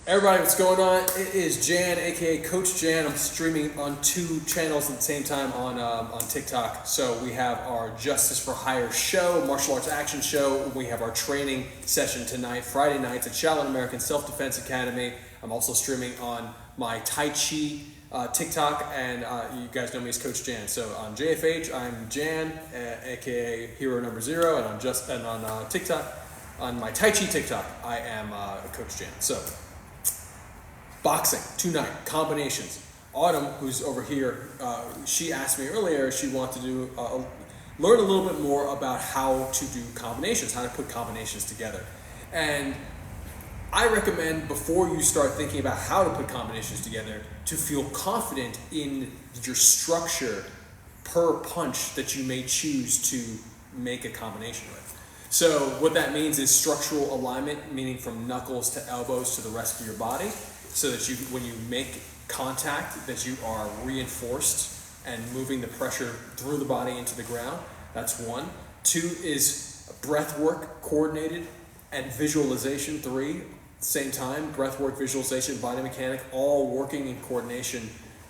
Everybody, what's going on? It is Jan, aka Coach Jan. I'm streaming on 2 channels at the same time on TikTok. So we have our Justice for Hire show, martial arts action show. We have our training session tonight, Friday nights at Shaolin American Self-Defense Academy. I'm also streaming on my Tai Chi TikTok, and you guys know me as Coach Jan. So on JFH, I'm Jan, aka Hero Number 0, and on TikTok, on my Tai Chi TikTok, I am Coach Jan. So. Boxing, tonight, combinations. Autumn, who's over here, she asked me earlier, she wanted to do, learn a little bit more about how to do combinations, how to put combinations together. And I recommend before you start thinking about how to put combinations together, to feel confident in your structure per punch that you may choose to make a combination with. So what that means is structural alignment, meaning from knuckles to elbows to the rest of your body, so that you, when you make contact, that you are reinforced and moving the pressure through the body into the ground. That's 1. 2 is breath work, coordinated, and visualization. 3, same time, breath work, visualization, body mechanic, all working in coordination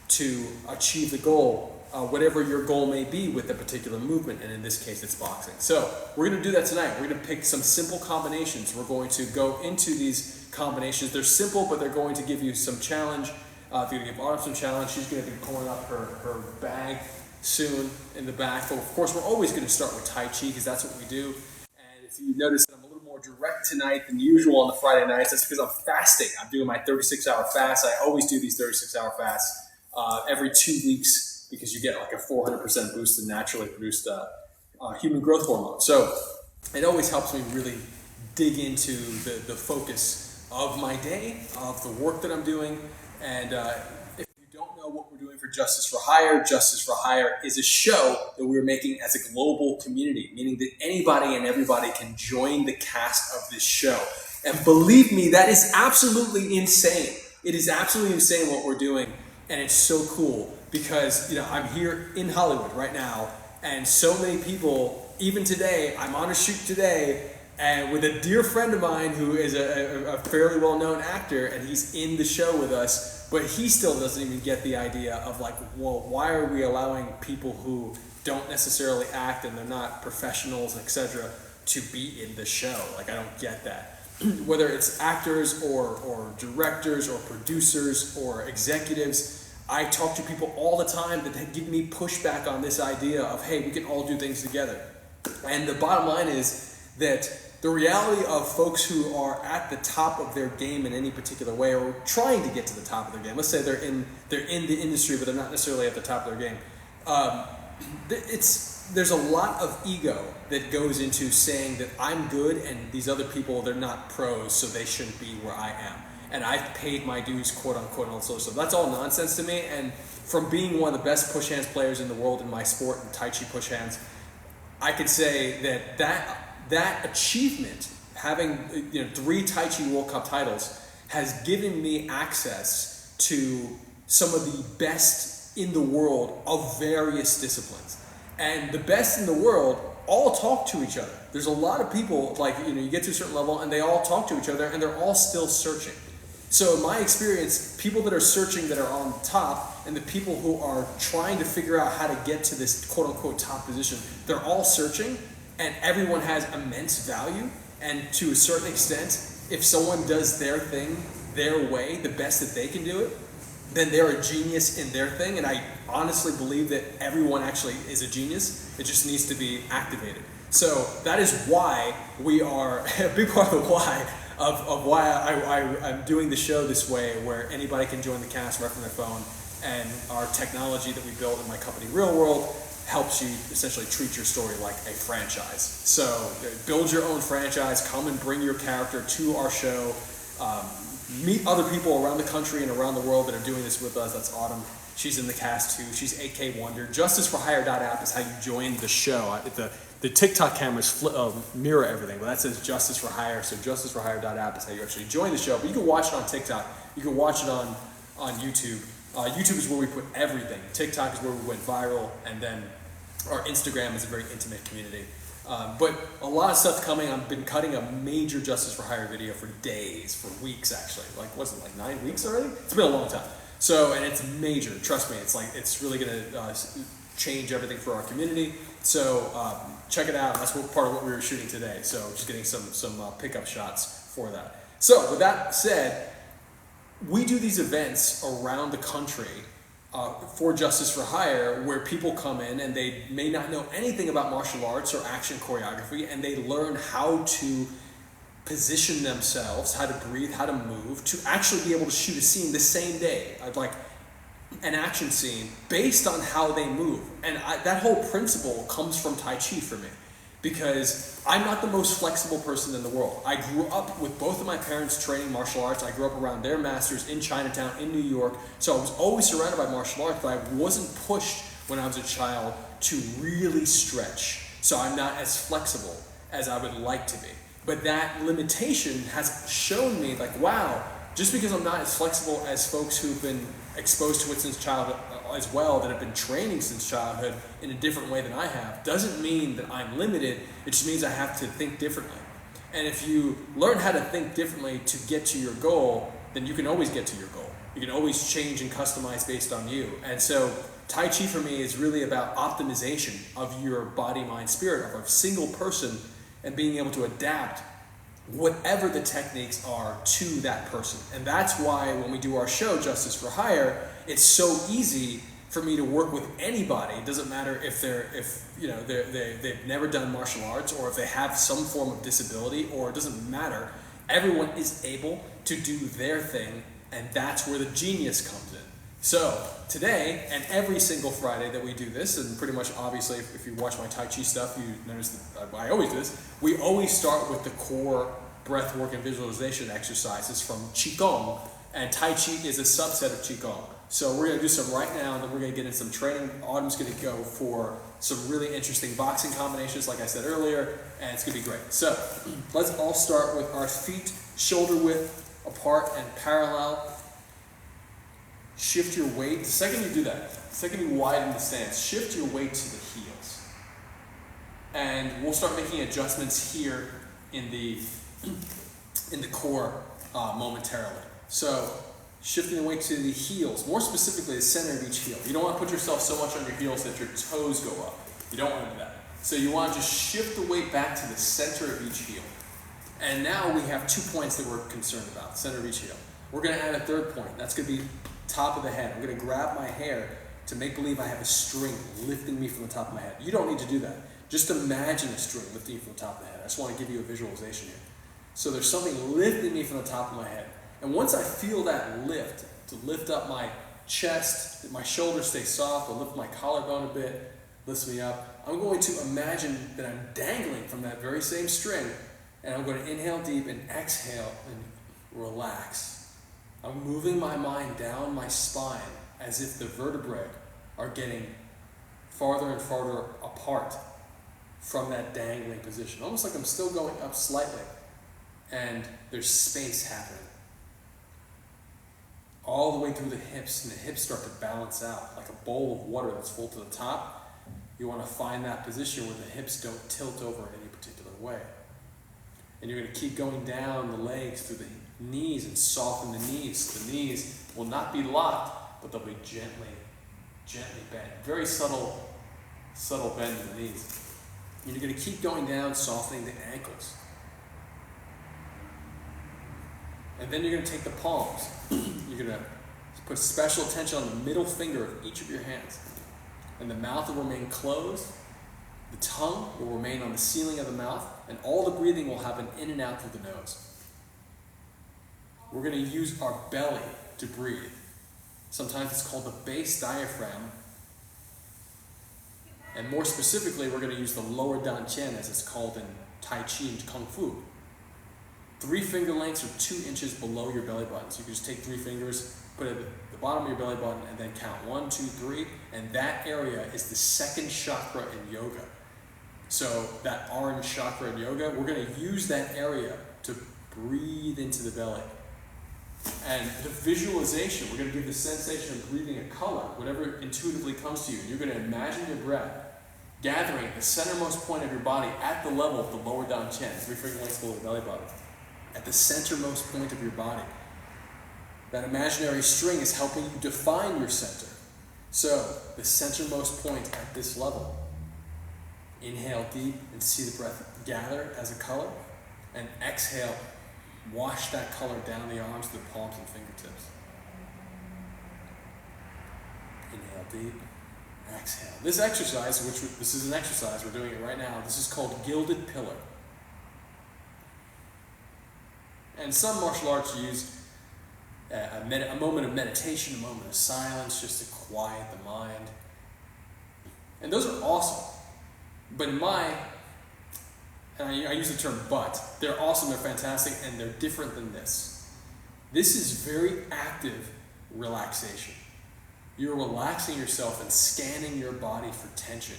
to achieve the goal, whatever your goal may be with a particular movement, and in this case it's boxing. So we're going to do that tonight. We're going to pick some simple combinations. We're going to go into these combinations. They're simple, but they're going to give you some challenge. If you're going to give Autumn some challenge, she's going to be pulling up her bag soon in the back. But of course, we're always going to start with Tai Chi because that's what we do. And if you notice that I'm a little more direct tonight than usual on the Friday nights, that's because I'm fasting. I'm doing my 36-hour fast. I always do these 36-hour fasts every 2 weeks because you get like a 400% boost in naturally produced human growth hormone. So it always helps me really dig into the focus of my day, of the work that I'm doing. And if you don't know what we're doing for Justice for Hire is a show that we're making as a global community, meaning that anybody and everybody can join the cast of this show. And believe me, that is absolutely insane. It is absolutely insane what we're doing, and it's so cool because I'm here in Hollywood right now, and so many people, even today, I'm on a shoot today, and with a dear friend of mine who is a fairly well-known actor, and he's in the show with us, but he still doesn't even get the idea of like, well, why are we allowing people who don't necessarily act and they're not professionals, etc., to be in the show? Like, I don't get that. Whether it's actors or directors or producers or executives, I talk to people all the time that give me pushback on this idea of, hey, we can all do things together. And the bottom line is that the reality of folks who are at the top of their game in any particular way, or trying to get to the top of their game, let's say they're in the industry, but they're not necessarily at the top of their game. There's a lot of ego that goes into saying that I'm good and these other people, they're not pros, so they shouldn't be where I am. And I've paid my dues, quote unquote, and all sorts of stuff. That's all nonsense to me. And from being one of the best push hands players in the world in my sport, in Tai Chi push hands, I could say that achievement, having 3 Tai Chi World Cup titles, has given me access to some of the best in the world of various disciplines. And the best in the world all talk to each other. There's a lot of people, you get to a certain level and they all talk to each other and they're all still searching. So in my experience, people that are searching that are on top and the people who are trying to figure out how to get to this quote unquote top position, they're all searching. And everyone has immense value, and to a certain extent, if someone does their thing their way, the best that they can do it, then they're a genius in their thing. And I honestly believe that everyone actually is a genius. It just needs to be activated. So that is why we are a big part of the why of why I'm doing the show this way, where anybody can join the cast right from their phone, and our technology that we built in my company Real World helps you essentially treat your story like a franchise. So build your own franchise, come and bring your character to our show, meet other people around the country and around the world that are doing this with us. That's Autumn. She's in the cast too. She's AK Wonder. JusticeForHire.app is how you join the show. The TikTok cameras mirror everything, but that says Justice for Hire. So JusticeForHire.app is how you actually join the show. But you can watch it on TikTok. You can watch it on YouTube. YouTube is where we put everything. TikTok is where we went viral, and then our Instagram is a very intimate community. But a lot of stuff coming. I've been cutting a major Justice for Hire video for days, for weeks actually. Like, wasn't it like 9 weeks already? It's been a long time. So, and it's major. Trust me, it's really gonna change everything for our community. So check it out. That's part of what we were shooting today. So just getting some pickup shots for that. So with that said, we do these events around the country for Justice for Hire, where people come in and they may not know anything about martial arts or action choreography, and they learn how to position themselves, how to breathe, how to move, to actually be able to shoot a scene the same day, like an action scene, based on how they move. And that whole principle comes from Tai Chi for me, because I'm not the most flexible person in the world. I grew up with both of my parents training martial arts. I grew up around their masters in Chinatown, in New York. So I was always surrounded by martial arts, but I wasn't pushed when I was a child to really stretch. So I'm not as flexible as I would like to be. But that limitation has shown me, like, wow, just because I'm not as flexible as folks who've been exposed to it since childhood as well, that have been training since childhood in a different way than I have, doesn't mean that I'm limited. It just means I have to think differently. And if you learn how to think differently to get to your goal, then you can always get to your goal. You can always change and customize based on you. And so Tai Chi for me is really about optimization of your body, mind, spirit, of a single person, and being able to adapt whatever the techniques are to that person. And that's why when we do our show, Justice for Hire, it's so easy for me to work with anybody. It doesn't matter if they've never done martial arts, or if they have some form of disability, or it doesn't matter. Everyone is able to do their thing, and that's where the genius comes in. So today, and every single Friday that we do this, and pretty much obviously if you watch my Tai Chi stuff, you notice that I always do this, we always start with the core breath work and visualization exercises from Qigong, and Tai Chi is a subset of Qigong. So we're going to do some right now, and then we're going to get into some training. Autumn's going to go for some really interesting boxing combinations, like I said earlier, and it's going to be great. So let's all start with our feet shoulder width apart and parallel. Shift your weight. The second you do that, the second you widen the stance, shift your weight to the heels. And we'll start making adjustments here in the core momentarily. So shifting the weight to the heels, more specifically the center of each heel. You don't want to put yourself so much on your heels that your toes go up. You don't want to do that. So you want to just shift the weight back to the center of each heel. And now we have 2 points that we're concerned about, center of each heel. We're going to add a third point. That's going to be top of the head. I'm going to grab my hair to make believe I have a string lifting me from the top of my head. You don't need to do that. Just imagine a string lifting you from the top of the head. I just want to give you a visualization here. So there's something lifting me from the top of my head. And once I feel that lift, to lift up my chest, my shoulders stay soft, I'll lift my collarbone a bit, lifts me up, I'm going to imagine that I'm dangling from that very same string, and I'm going to inhale deep and exhale and relax. I'm moving my mind down my spine as if the vertebrae are getting farther and farther apart from that dangling position. Almost like I'm still going up slightly, and there's space happening. All the way through the hips, and the hips start to balance out like a bowl of water that's full to the top. You want to find that position where the hips don't tilt over in any particular way. And you're going to keep going down the legs through the knees and soften the knees. The knees will not be locked, but they'll be gently bent. Very subtle bend in the knees. And you're going to keep going down, softening the ankles. And then you're going to take the palms. You're going to put special attention on the middle finger of each of your hands. And the mouth will remain closed. The tongue will remain on the ceiling of the mouth. And all the breathing will happen in and out through the nose. We're going to use our belly to breathe. Sometimes it's called the base diaphragm. And more specifically, we're going to use the lower dantian, as it's called in Tai Chi and Kung Fu. 3 finger lengths or 2 inches below your belly button. So you can just take 3 fingers, put it at the bottom of your belly button, and then count 1, 2, 3. And that area is the second chakra in yoga. So that orange chakra in yoga, we're going to use that area to breathe into the belly. And the visualization, we're going to give the sensation of breathing a color, whatever intuitively comes to you. You're going to imagine your breath gathering at the centermost point of your body at the level of the lower down chin, 3 finger lengths below the belly button, at the centermost point of your body. That imaginary string is helping you define your center. So, the centermost point at this level. Inhale deep and see the breath gather as a color, and exhale, wash that color down the arms to the palms and fingertips. Inhale deep, exhale. This exercise, this is an exercise, we're doing it right now, this is called Gilded Pillar. And some martial arts use a moment of meditation, a moment of silence, just to quiet the mind. And those are awesome. But and I use the term but, they're awesome, they're fantastic, and they're different than this. This is very active relaxation. You're relaxing yourself and scanning your body for tension.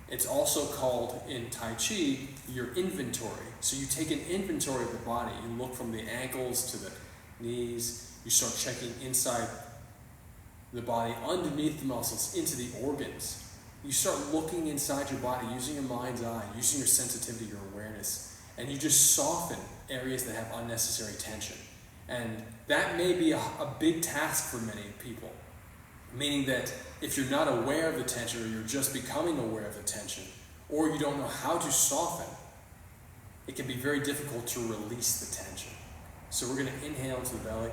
It's also called, in Tai Chi, your inventory. So you take an inventory of the body. You look from the ankles to the knees. You start checking inside the body, underneath the muscles, into the organs. You start looking inside your body, using your mind's eye, using your sensitivity, your awareness, and you just soften areas that have unnecessary tension. And that may be a big task for many people, meaning that if you're not aware of the tension, or you're just becoming aware of the tension, or you don't know how to soften, it can be very difficult to release the tension. So we're going to inhale into the belly,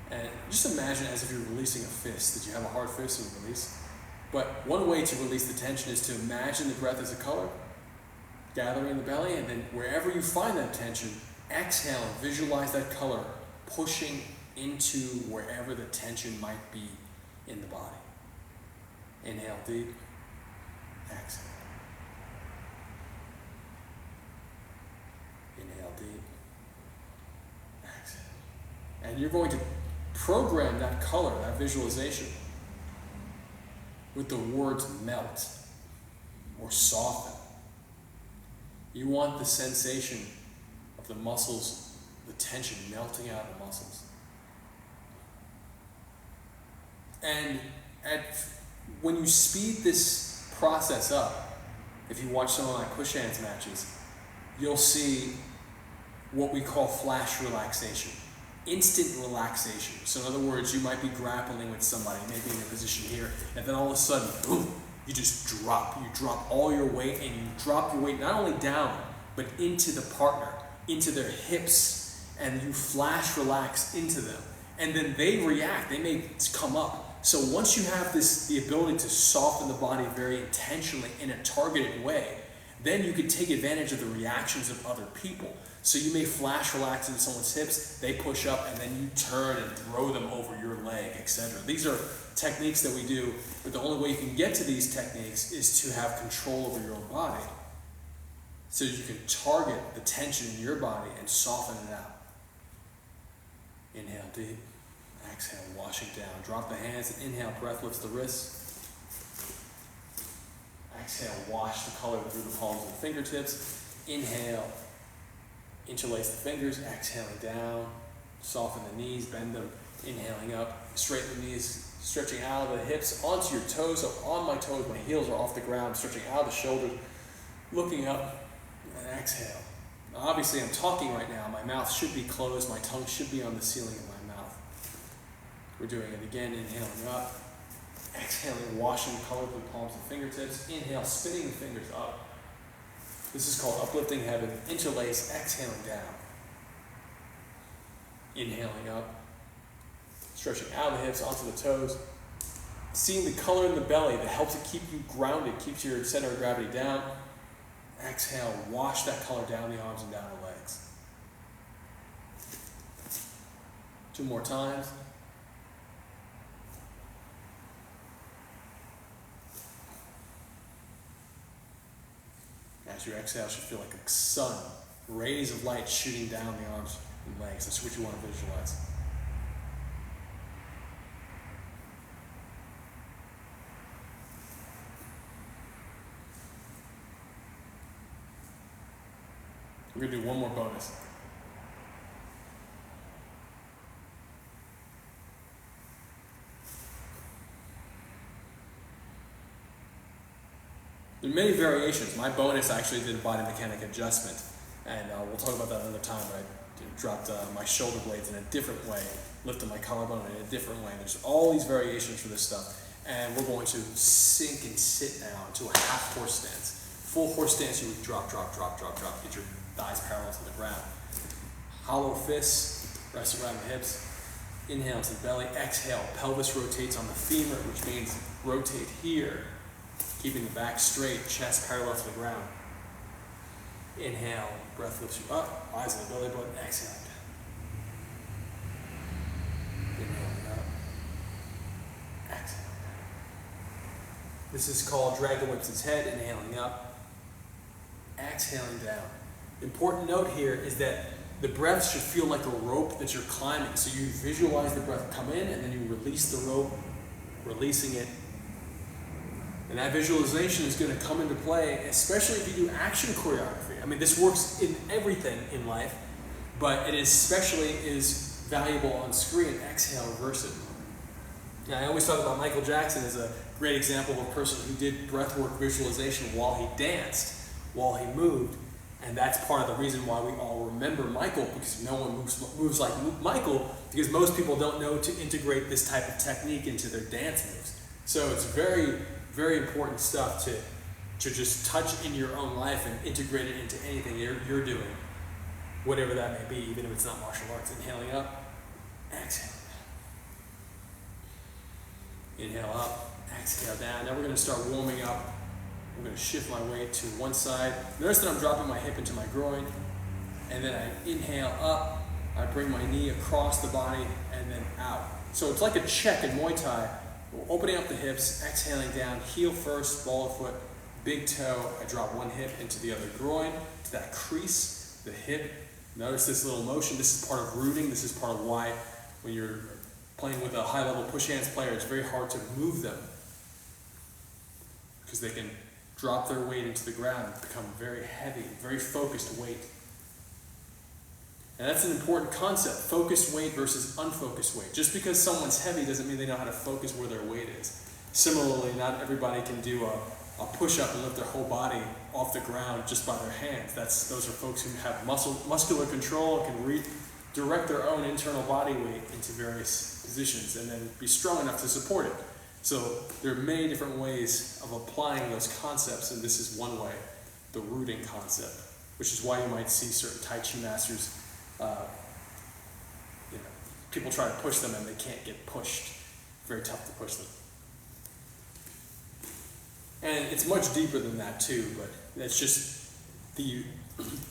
and just imagine as if you're releasing a fist, that you have a hard fist and you release. But one way to release the tension is to imagine the breath as a color, gathering in the belly, and then wherever you find that tension, exhale and visualize that color pushing into wherever the tension might be in the body. Inhale deep, exhale. Inhale deep, exhale. And you're going to program that color, that visualization, with the words melt or soften. You want the sensation of the muscles, the tension melting out of the muscles. And when you speed this process up, if you watch some of my push hands matches, you'll see what we call flash relaxation. Instant relaxation. So in other words, you might be grappling with somebody, maybe in a position here, and then all of a sudden, boom, you just drop. You drop all your weight, and you drop your weight not only down, but into the partner, into their hips, and you flash relax into them. And then they react, they may come up. So once you have the ability to soften the body very intentionally in a targeted way, then you can take advantage of the reactions of other people. So you may flash relax into someone's hips, they push up, and then you turn and throw them over your leg, etc. These are techniques that we do, but the only way you can get to these techniques is to have control over your own body, so you can target the tension in your body and soften it out. Inhale deep, exhale, washing down. Drop the hands and inhale, breath lifts the wrists. Exhale, wash the color through the palms and the fingertips. Inhale, interlace the fingers, exhaling down, soften the knees, bend them, inhaling up, straighten the knees, stretching out of the hips onto your toes. So on my toes, my heels are off the ground, stretching out of the shoulders, looking up, and exhale. Now obviously I'm talking right now, my mouth should be closed, my tongue should be on the ceiling of my mouth. We're doing it again, inhaling up, exhaling, washing the color with the palms and fingertips, inhale, spinning the fingers up. This is called uplifting heaven. Interlace, exhaling down. Inhaling up. Stretching out of the hips onto the toes. Seeing the color in the belly that helps it keep you grounded, keeps your center of gravity down. Exhale, wash that color down the arms and down the legs. 2 more times. As you exhale, you should feel like a sun, rays of light shooting down the arms and legs. That's what you want to visualize. We're going to do one more bonus. There are many variations. My bonus actually did a body mechanic adjustment, and we'll talk about that another time, but I dropped my shoulder blades in a different way, lifted my collarbone in a different way. There's all these variations for this stuff, and we're going to sink and sit now into a half horse stance. Full horse stance, you would drop, get your thighs parallel to the ground. Hollow fists, rest around the hips. Inhale to the belly, exhale, pelvis rotates on the femur, which means rotate here, keeping the back straight, chest parallel to the ground. Inhale, breath lifts you up, eyes on the belly button, exhale down. Inhale up, exhale down. This is called Dragon Whips its head, inhaling up, exhaling down. Important note here is that the breath should feel like a rope that you're climbing. So you visualize the breath come in and then you release the rope, releasing it. And that visualization is going to come into play, especially if you do action choreography. I mean, this works in everything in life, but it especially is valuable on screen. Exhale, reverse it. Now, I always talk about Michael Jackson as a great example of a person who did breathwork visualization while he danced, while he moved. And that's part of the reason why we all remember Michael, because no one moves like Michael, because most people don't know to integrate this type of technique into their dance moves. So it's very, very important stuff to just touch in your own life and integrate it into anything you're doing, whatever that may be, even if it's not martial arts. Inhaling up, exhale. Inhale up, exhale down. Now we're going to start warming up. I'm going to shift my weight to one side. Notice that I'm dropping my hip into my groin, and then I inhale up, I bring my knee across the body, and then out. So it's like a check in Muay Thai. We're opening up the hips, exhaling down, heel first, ball of foot, big toe. I drop one hip into the other groin, to that crease, the hip. Notice this little motion. This is part of rooting. This is part of why when you're playing with a high-level push hands player, it's very hard to move them, because they can drop their weight into the ground and become very heavy, very focused weight. And that's an important concept, focused weight versus unfocused weight. Just because someone's heavy doesn't mean they know how to focus where their weight is. Similarly, not everybody can do a push-up and lift their whole body off the ground just by their hands. Those are folks who have muscular control and can direct their own internal body weight into various positions and then be strong enough to support it. So there are many different ways of applying those concepts, and this is one way, the rooting concept, which is why you might see certain Tai Chi masters, people try to push them and they can't get pushed. Very tough to push them. And it's much deeper than that too, but that's just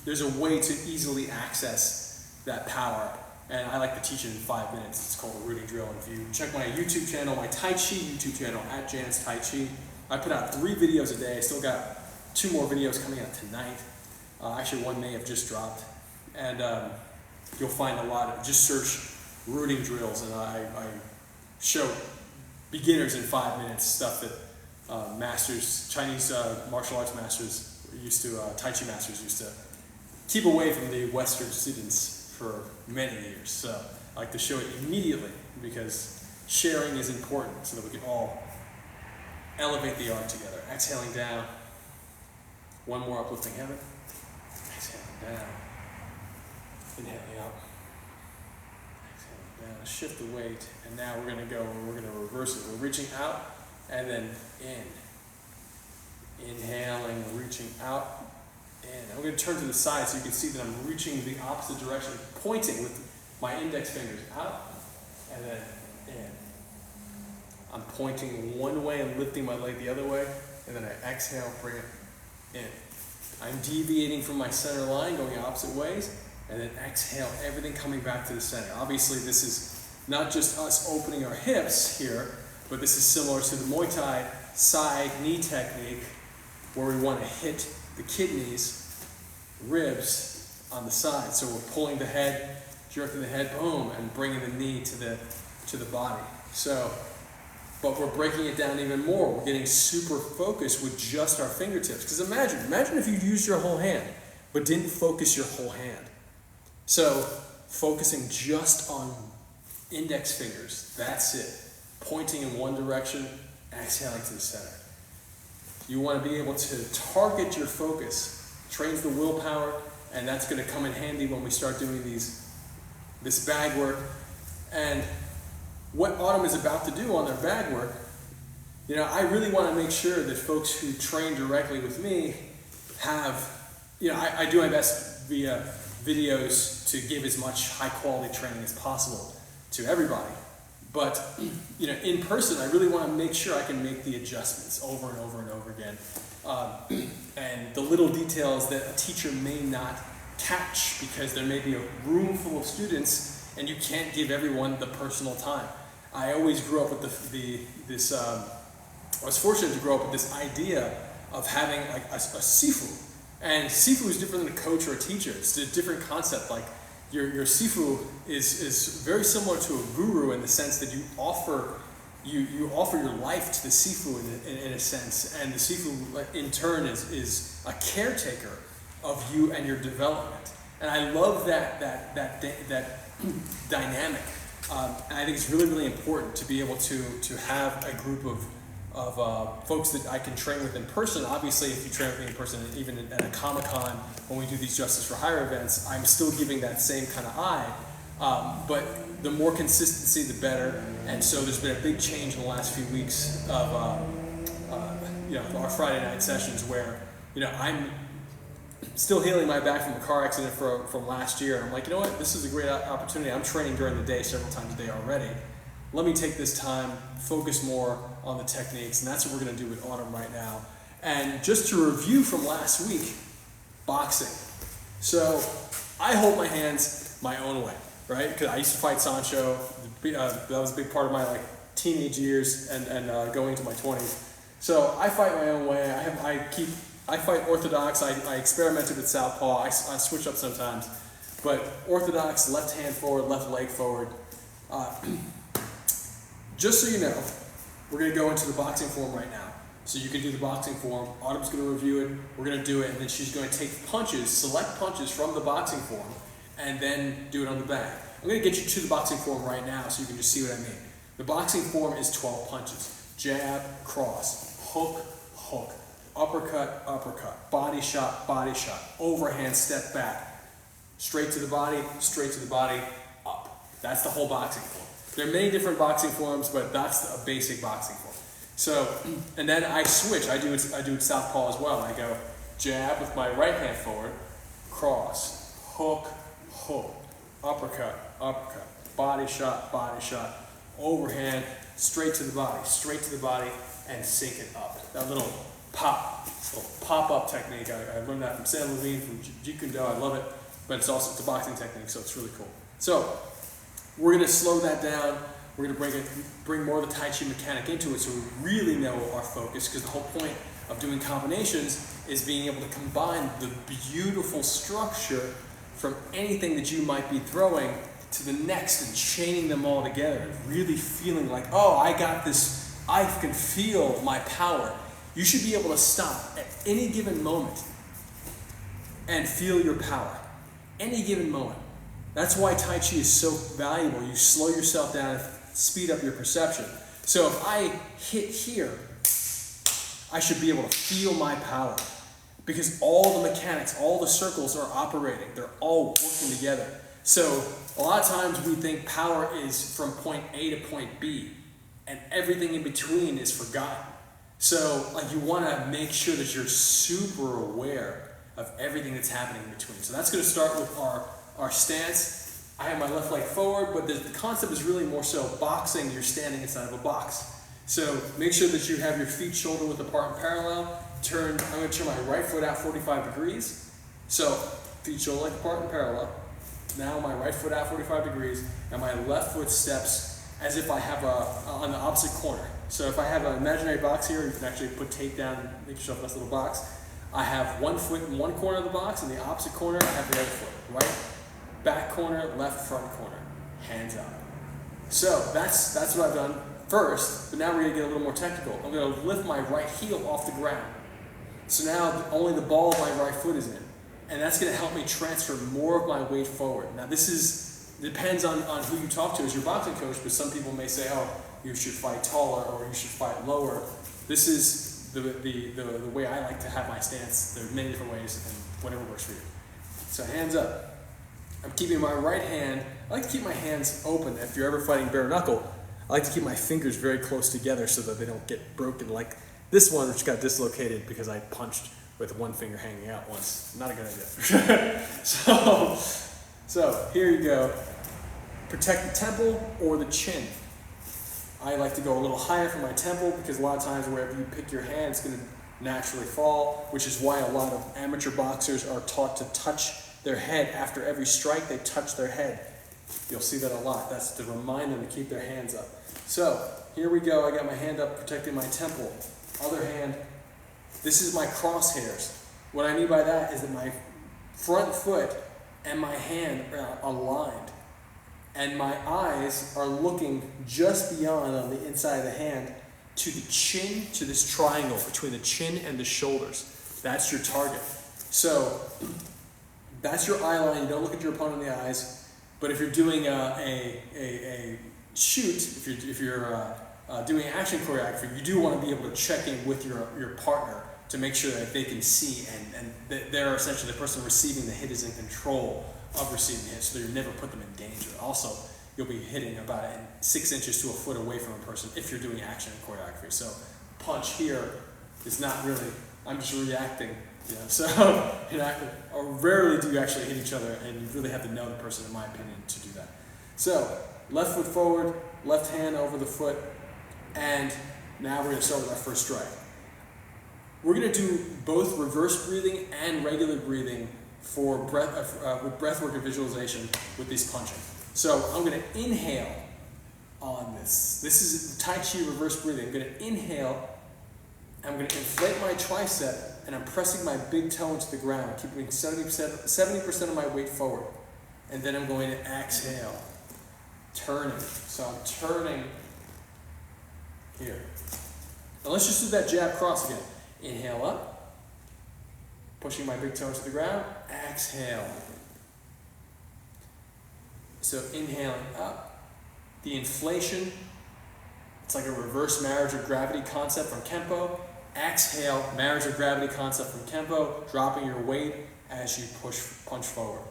there's a way to easily access that power. And I like to teach it in 5 minutes. It's called a rooting drill. And if you check my YouTube channel, my Tai Chi YouTube channel, @Jan's Tai Chi, I put out 3 videos a day. I still got 2 more videos coming out tonight. Actually, one may have just dropped. And you'll find a lot of, just search rooting drills, and I show beginners in 5 minutes stuff that masters, Chinese martial arts masters Tai Chi masters used to keep away from the Western students for many years. So I like to show it immediately, because sharing is important so that we can all elevate the art together. Exhaling down. One more uplifting heaven. Exhaling down. Inhaling up. Exhaling down. Shift the weight. And now we're going to reverse it. We're reaching out and then in. Inhaling, reaching out. And I'm going to turn to the side so you can see that I'm reaching the opposite direction, pointing with my index fingers out and then in. I'm pointing one way and lifting my leg the other way, and then I exhale, bring it in. I'm deviating from my center line, going opposite ways, and then exhale, everything coming back to the center. Obviously, this is not just us opening our hips here, but this is similar to the Muay Thai side knee technique, where we want to hit the kidneys, ribs on the side. So we're pulling the head, jerking the head, boom, and bringing the knee to the body. So, but we're breaking it down even more. We're getting super focused with just our fingertips. Because imagine if you used your whole hand, but didn't focus your whole hand. So focusing just on index fingers, that's it. Pointing in one direction, exhaling to the center. You want to be able to target your focus, trains the willpower, and that's going to come in handy when we start doing this bag work. And what Autumn is about to do on their bag work, I really want to make sure that folks who train directly with me have, I do my best via videos to give as much high quality training as possible to everybody. But, in person, I really want to make sure I can make the adjustments over and over and over again. And the little details that a teacher may not catch because there may be a room full of students and you can't give everyone the personal time. I always grew up with I was fortunate to grow up with this idea of having like a sifu. And sifu is different than a coach or a teacher. It's a different concept. Like your sifu is very similar to a guru in the sense that you offer your life to the sifu in a sense, and the sifu in turn is a caretaker of you and your development. And I love that dynamic. And I think it's really, really important to be able to have a group of folks that I can train with in person. Obviously, if you train with me in person, even at a Comic-Con, when we do these Justice for Hire events, I'm still giving that same kind of eye. But the more consistency, the better. And so there's been a big change in the last few weeks of our Friday night sessions where I'm still healing my back from a car accident from last year. And I'm like, you know what? This is a great opportunity. I'm training during the day several times a day already. Let me take this time, focus more on the techniques, and that's what we're going to do with Autumn right now. And just to review from last week, boxing. So I hold my hands my own way, right? Because I used to fight Sancho. That was a big part of my teenage years and going into my 20s. So I fight my own way. I fight orthodox. I experimented with southpaw. I switch up sometimes, but orthodox, left hand forward, left leg forward. Just so you know, we're going to go into the boxing form right now. So you can do the boxing form. Autumn's going to review it. We're going to do it, and then she's going to take punches, select punches from the boxing form, and then do it on the bag. I'm going to get you to the boxing form right now so you can just see what I mean. The boxing form is 12 punches. Jab, cross, hook, hook, uppercut, uppercut, body shot, overhand, step back, straight to the body, up. That's the whole boxing form. There are many different boxing forms, but that's a basic boxing form. So, and then I switch. I do it southpaw as well. I go jab with my right hand forward, cross, hook, hook, uppercut, body shot, overhand, straight to the body, and sink it up. That little pop-up technique. I learned that from Sam Levine, from Jeet Kune Do. I love it, but it's a boxing technique, so it's really cool. So, we're going to slow that down. We're going to bring more of the Tai Chi mechanic into it so we really know our focus, because the whole point of doing combinations is being able to combine the beautiful structure from anything that you might be throwing to the next and chaining them all together, really feeling like, oh, I got this, I can feel my power. You should be able to stop at any given moment and feel your power. Any given moment. That's why Tai Chi is so valuable. You slow yourself down and speed up your perception. So if I hit here, I should be able to feel my power, because all the mechanics, all the circles are operating. They're all working together. So a lot of times we think power is from point A to point B, and everything in between is forgotten. So you want to make sure that you're super aware of everything that's happening in between. So that's going to start with our stance. I have my left leg forward, but the concept is really more so boxing. You're standing inside of a box. So make sure that you have your feet shoulder width apart and parallel. I'm going to turn my right foot out 45 degrees. So feet shoulder width apart and parallel. Now my right foot out 45 degrees, and my left foot steps as if I have on the opposite corner. So if I have an imaginary box here, you can actually put tape down and make yourself a nice little box. I have one foot in one corner of the box, and the opposite corner, I have the other foot. Right, back corner, left front corner, hands up. So that's what I've done first, but now we're going to get a little more technical. I'm going to lift my right heel off the ground. So now only the ball of my right foot is in, and that's going to help me transfer more of my weight forward. Now depends on who you talk to as your boxing coach, but some people may say, oh, you should fight taller or you should fight lower. This is is the way I like to have my stance. There are many different ways, and whatever works for you. So hands up. I'm keeping my right hand. I like to keep my hands open. If you're ever fighting bare knuckle, I like to keep my fingers very close together so that they don't get broken like this one, which got dislocated because I punched with one finger hanging out once. Not a good idea. So here you go. Protect the temple or the chin. I like to go a little higher for my temple because a lot of times wherever you pick your hand, it's going to naturally fall, which is why a lot of amateur boxers are taught to touch their head after every strike. They touch their head. You'll see that a lot. That's to remind them to keep their hands up. So here we go. I got my hand up protecting my temple. Other hand, this is my crosshairs. What I mean by that is that my front foot and my hand are aligned. And my eyes are looking just beyond on the inside of the hand to the chin, to this triangle between the chin and the shoulders. That's your target. So that's your eye line. You don't look at your opponent in the eyes. But if you're doing a shoot, if you're doing action choreography, you do want to be able to check in with your partner to make sure that they can see and they're essentially the person receiving the hit is in control of receiving the hit, so that you never put them in danger. Also, you'll be hitting about 6 inches to a foot away from a person if you're doing action choreography. So punch here is not really, I'm just reacting. So or rarely do you actually hit each other, and you really have to know the person, in my opinion, to do that. So left foot forward, left hand over the foot, and now we're going to start with our first strike. We're going to do both reverse breathing and regular breathing for with breathwork and visualization with these punching. So I'm going to inhale on this. This is Tai Chi reverse breathing. I'm going to inhale. I'm going to inflate my tricep, and I'm pressing my big toe into the ground, keeping 70% of my weight forward. And then I'm going to exhale, turning. So I'm turning here. Now let's just do that jab cross again. Inhale up, pushing my big toe into the ground, exhale. So inhaling up, the inflation, it's like a reverse marriage of gravity concept from Kempo. Exhale, marriage of gravity concept from Kempo, dropping your weight as you punch forward.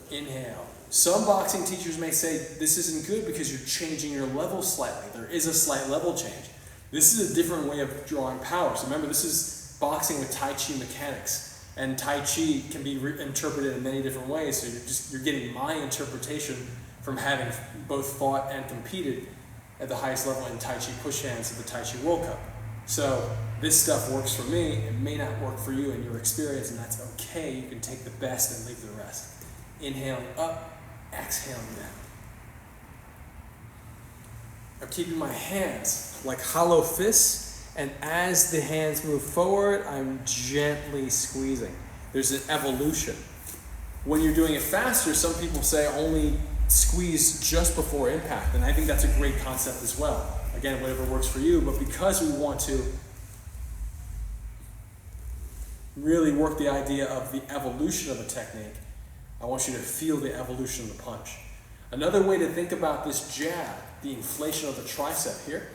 Inhale. Some boxing teachers may say this isn't good because you're changing your level slightly. There is a slight level change. This is a different way of drawing power. So remember, this is boxing with Tai Chi mechanics. And Tai Chi can be interpreted in many different ways. So you're getting my interpretation from having both fought and competed at the highest level in Tai Chi push hands at the Tai Chi World Cup. So this stuff works for me. It may not work for you in your experience, and that's okay. You can take the best and leave the rest. Inhaling up, exhaling down. I'm keeping my hands like hollow fists, and as the hands move forward, I'm gently squeezing. There's an evolution. When you're doing it faster, some people say only squeeze just before impact, and I think that's a great concept as well. Again, whatever works for you, but because we want to really work the idea of the evolution of a technique, I want you to feel the evolution of the punch. Another way to think about this jab, the inflation of the tricep here,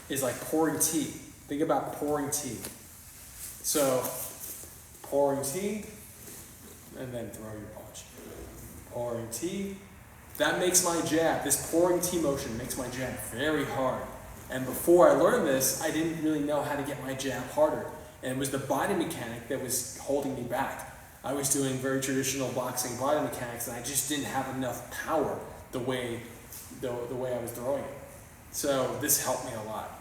is like pouring tea. Think about pouring tea. So, pouring tea, and then throw your punch. Pouring tea. That makes my jab, this pouring tea motion makes my jab very hard. And before I learned this, I didn't really know how to get my jab harder. And it was the body mechanic that was holding me back. I was doing very traditional boxing body mechanics, and I just didn't have enough power the way I was throwing it. So this helped me a lot.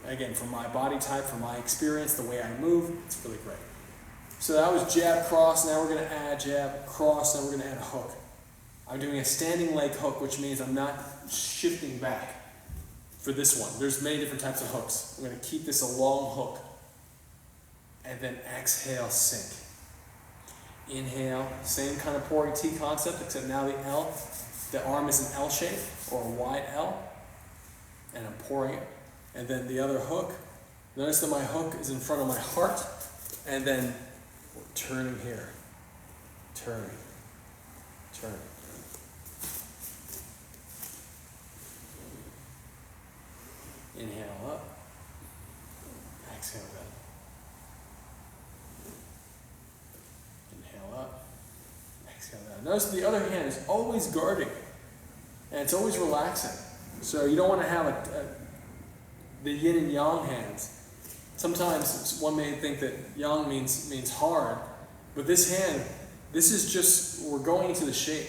Again, for my body type, for my experience, the way I move, it's really great. So that was jab, cross. Now we're going to add jab, cross. Now we're going to add a hook. I'm doing a standing leg hook, which means I'm not shifting back for this one. There's many different types of hooks. I'm going to keep this a long hook. And then exhale, sink. Inhale, same kind of pouring tea concept, except now the arm is an L shape or a wide L. And I'm pouring it. And then the other hook, notice that my hook is in front of my heart. And then turning here. Turning. Turning. Inhale up, exhale down. Inhale up, exhale down. Notice the other hand is always guarding, and it's always relaxing. So you don't want to have the yin and yang hands. Sometimes one may think that yang means hard, but this hand, this is just, we're going into the shape.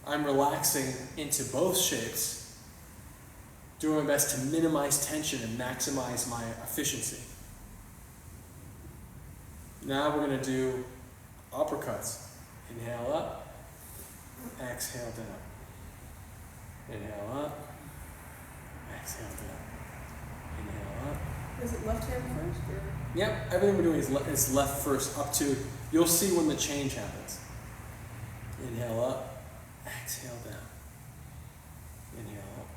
I'm relaxing into both shapes, doing my best to minimize tension and maximize my efficiency. Now we're going to do uppercuts. Inhale up, exhale down. Inhale up, exhale down. Inhale up. Is it left hand first? Or? Yep, everything we're doing is left first, up to, you'll see when the change happens. Inhale up, exhale down. Inhale up,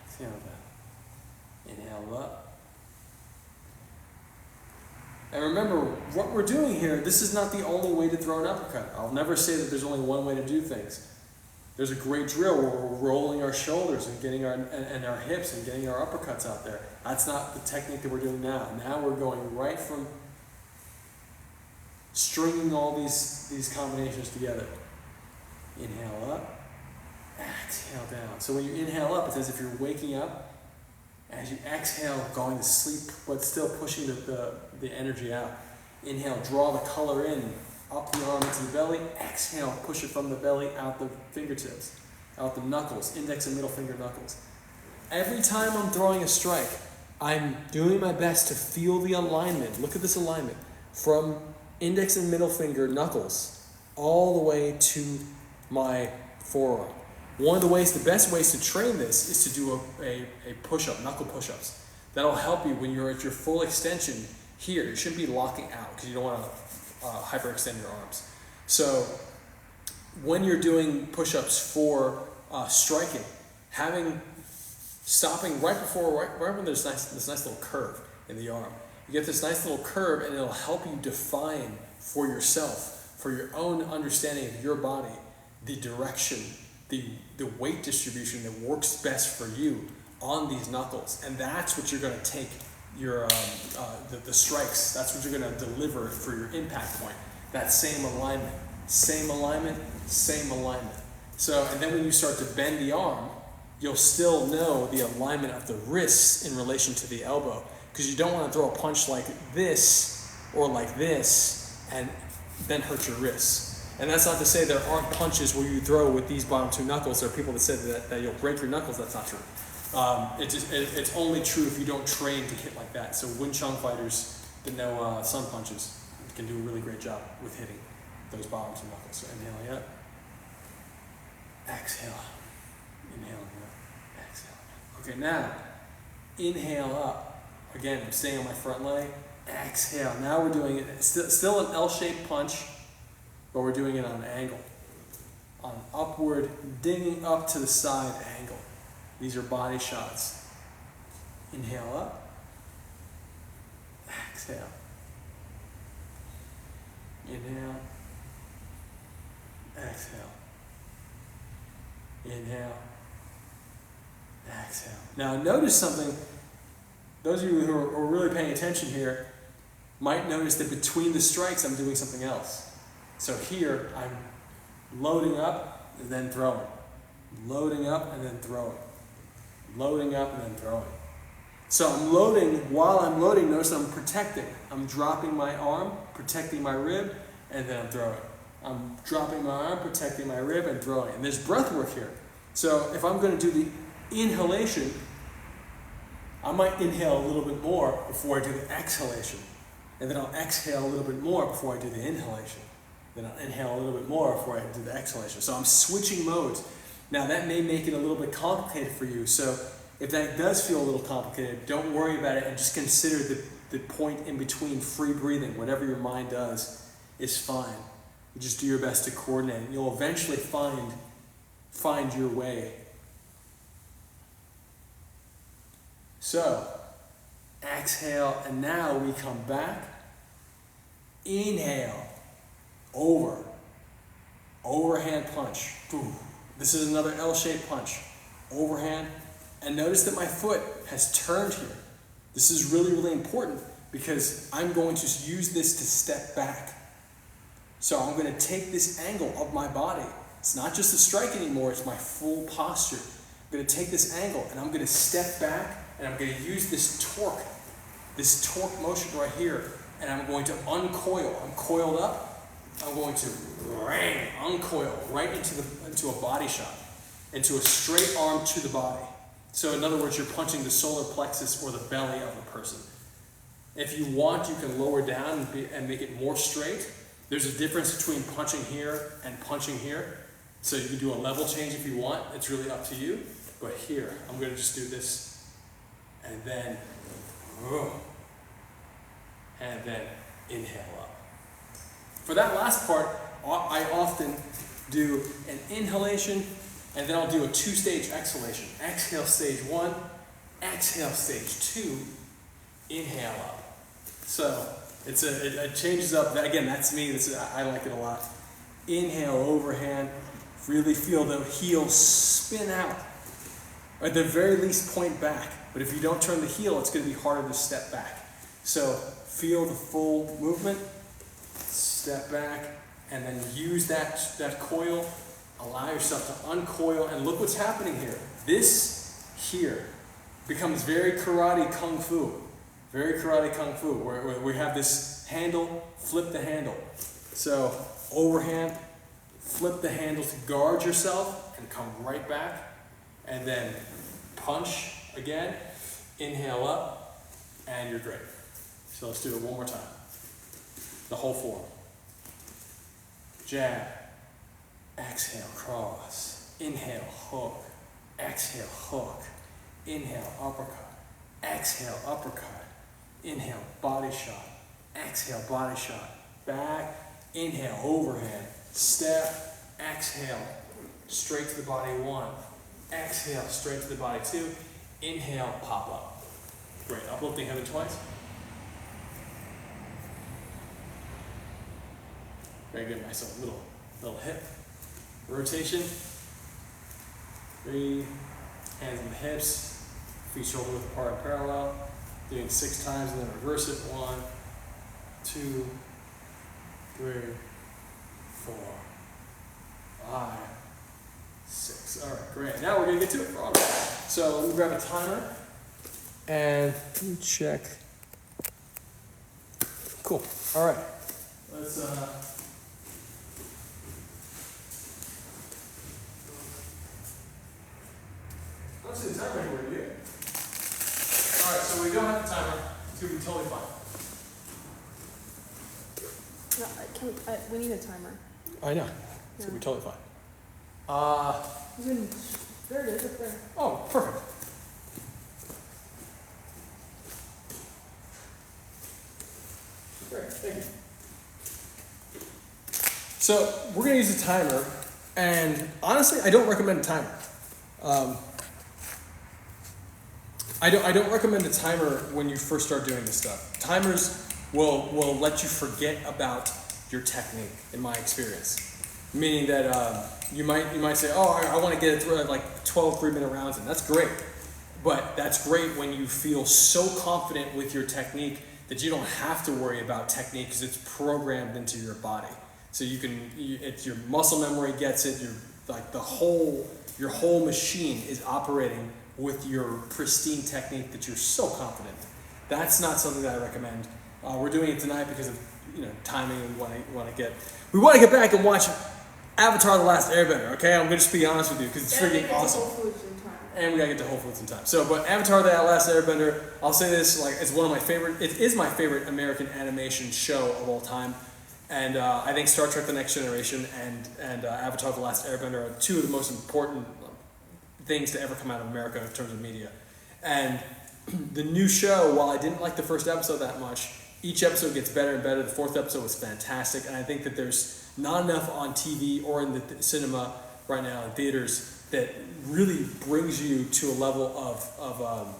exhale down. Inhale up. And remember, what we're doing here, this is not the only way to throw an uppercut. I'll never say that there's only one way to do things. There's a great drill where we're rolling our shoulders and getting our hips and getting our uppercuts out there. That's not the technique that we're doing now. Now we're going right from stringing all these combinations together. Inhale up, exhale down. So when you inhale up, it's as if you're waking up. As you exhale, going to sleep, but still pushing the energy out. Inhale, draw the color in, up the arm into the belly. Exhale, push it from the belly, out the fingertips, out the knuckles, index and middle finger knuckles. Every time I'm throwing a strike, I'm doing my best to feel the alignment. Look at this alignment. From index and middle finger knuckles, all the way to my forearm. One of the best ways to train this is to do a push-up, knuckle push-ups. That'll help you when you're at your full extension here. You shouldn't be locking out because you don't want to hyperextend your arms. So when you're doing push-ups for striking, stopping right when there's this nice little curve in the arm. You get this nice little curve and it'll help you define for yourself, for your own understanding of your body, the direction, the weight distribution that works best for you on these knuckles. And that's what you're going to take your the strikes. That's what you're going to deliver for your impact point. That same alignment, same alignment, same alignment. So, and then when you start to bend the arm, you'll still know the alignment of the wrists in relation to the elbow, because you don't want to throw a punch like this or like this and then hurt your wrists. And that's not to say there aren't punches where you throw with these bottom two knuckles. There are people that said that you'll break your knuckles. That's not true. It's only true if you don't train to hit like that. So Wing Chun fighters that know sun punches can do a really great job with hitting those bottom two knuckles. So inhale up, exhale, inhale up, exhale. Okay, now inhale up. Again, I'm staying on my front leg. Exhale. Now we're doing it. Still an L-shaped punch, but we're doing it on an angle. On an upward, dinging up to the side angle. These are body shots. Inhale up. Exhale. Inhale. Exhale. Inhale. Exhale. Now notice something. Those of you who are really paying attention here might notice that between the strikes I'm doing something else. So here I'm loading up and then throwing. Loading up and then throwing. Loading up and then throwing. So I'm loading. While I'm loading, notice I'm protecting. I'm dropping my arm, protecting my rib, and then I'm throwing. I'm dropping my arm, protecting my rib, and throwing. And there's breath work here. So if I'm going to do the inhalation, I might inhale a little bit more before I do the exhalation. And then I'll exhale a little bit more before I do the inhalation. Then I'll inhale a little bit more before I do the exhalation. So I'm switching modes. Now that may make it a little bit complicated for you. So if that does feel a little complicated, don't worry about it and just consider the point in between free breathing. Whatever your mind does is fine. You just do your best to coordinate. And you'll eventually find your way. So, exhale, and now we come back. Inhale, overhand punch. Boom. This is another L-shaped punch. Overhand, and notice that my foot has turned here. This is really, really important because I'm going to use this to step back. So I'm going to take this angle of my body. It's not just the strike anymore, it's my full posture. I'm going to take this angle and I'm going to step back and I'm going to use this torque motion right here, and I'm going to uncoil. I'm coiled up. I'm going to uncoil right into a body shot, into a straight arm to the body. So in other words, you're punching the solar plexus or the belly of a person. If you want, you can lower down and make it more straight. There's a difference between punching here and punching here. So you can do a level change if you want. It's really up to you. But here, I'm going to just do this. And then inhale up. For that last part, I often do an inhalation, and then I'll do a 2-stage exhalation. Exhale stage 1, exhale stage 2, inhale up. So it changes up. Again, that's me. I like it a lot. Inhale, overhand. Really feel the heel spin out. Or at the very least, point back. But if you don't turn the heel, it's going to be harder to step back. So feel the full movement. Step back, and then use that coil. Allow yourself to uncoil, and look what's happening here. This here becomes very karate kung fu. Very karate kung fu, where we have this handle, flip the handle. So overhand, flip the handle to guard yourself and come right back. And then punch again, inhale up, and you're great. So let's do it one more time. The whole form. Jab, exhale, cross, inhale, hook, exhale, hook, inhale, uppercut, exhale, uppercut, inhale, body shot, exhale, body shot, back, inhale, overhand, step, exhale, straight to the body 1, exhale, straight to the body 2, inhale, pop up. Great, uplifting heaven twice. Very good, myself, little hip rotation. 3, hands on the hips, feet shoulder width apart and parallel. Doing 6 times and then reverse it. 1, 2, 3, 4, 5, 6. All right, great. Now we're gonna get to it. So let me grab a timer and let me check. Cool. All right. Let's let's see the timer here with you. All right, so we don't have the timer. It's gonna be totally fine. No, we need a timer. I know. It's gonna be totally fine. There it is, up there. Oh, perfect. Great, thank you. So we're gonna use a timer, and honestly, I don't recommend a timer. I don't recommend a timer when you first start doing this stuff. Timers will let you forget about your technique, in my experience. Meaning that you might say, oh, I want to get it through like 12 3-minute rounds, and that's great. But that's great when you feel so confident with your technique that you don't have to worry about technique because it's programmed into your body. So it's your muscle memory gets it. Your whole machine is operating with your pristine technique that you're so confident in. That's not something that I recommend. We're doing it tonight because of timing. We want to get back and watch Avatar: The Last Airbender. Okay, I'm gonna just be honest with you because it's freaking awesome. And we gotta get to Whole Foods in time. So, but Avatar: The Last Airbender, I'll say this, it's one of my favorite. It is my favorite American animation show of all time. And I think Star Trek: The Next Generation and Avatar: The Last Airbender are 2 of the most important things to ever come out of America in terms of media. And the new show, while I didn't like the first episode that much, each episode gets better and better. The 4th episode was fantastic, and I think that there's not enough on TV or in the cinema right now in theaters that really brings you to a level of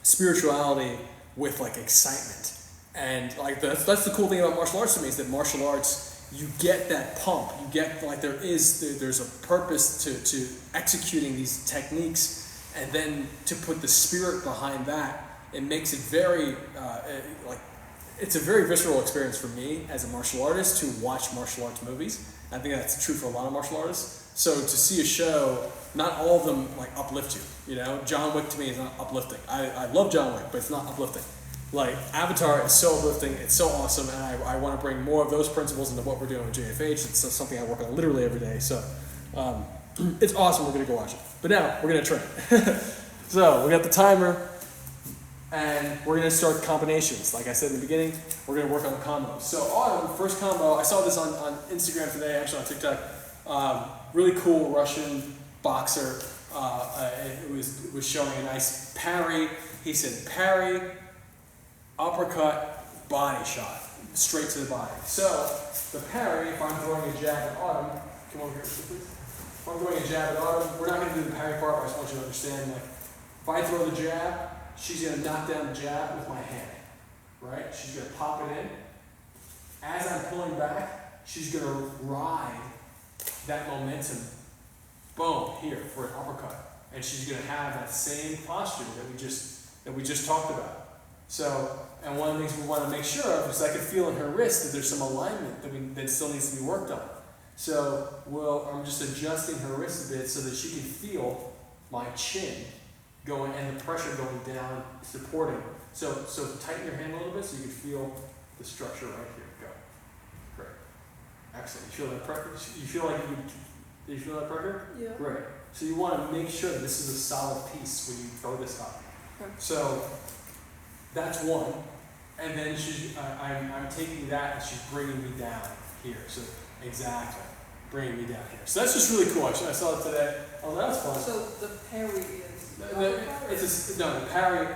spirituality with excitement. And that's the cool thing about martial arts to me, is that martial arts, you get that pump. You get there's a purpose to executing these techniques, and then to put the spirit behind that it makes it very it's a very visceral experience for me as a martial artist to watch martial arts movies. I think that's true for a lot of martial artists. So to see a show, not all of them like uplift you. You know, John Wick to me is not uplifting. I love John Wick, but it's not uplifting. Like Avatar is so uplifting, it's so awesome, and I want to bring more of those principles into what we're doing with JFH. It's something I work on literally every day. So it's awesome. We're gonna go watch it. But now we're gonna train. So we got the timer. And we're going to start combinations. Like I said in the beginning, we're going to work on the combos. So Autumn, first combo, I saw this on Instagram today, actually on TikTok. Really cool Russian boxer. It was showing a nice parry. He said parry, uppercut, body shot, straight to the body. So the parry, if I'm throwing a jab at Autumn, come over here please. If I'm throwing a jab at Autumn, we're not going to do the parry part, but I just want you to understand, like, if I throw the jab, she's going to knock down the jab with my hand, right? She's going to pop it in. As I'm pulling back, she's going to ride that momentum, boom, here for an uppercut. And she's going to have that same posture that we just talked about. So, and one of the things we want to make sure of is I can feel in her wrist that there's some alignment that still needs to be worked on. So, I'm just adjusting her wrist a bit so that she can feel my chin going and the pressure going down, supporting. So tighten your hand a little bit so you can feel the structure right here. Go. Great. Excellent. You feel that pressure? You feel like do you feel that pressure? Yeah. Great. So you want to make sure that this is a solid piece when you throw this up. Okay. So that's one. And then I'm taking that and she's bringing me down here. So exactly. Bringing me down here. So that's just really cool. Actually, I saw it today. Oh, that's fun. So the parry is the parry.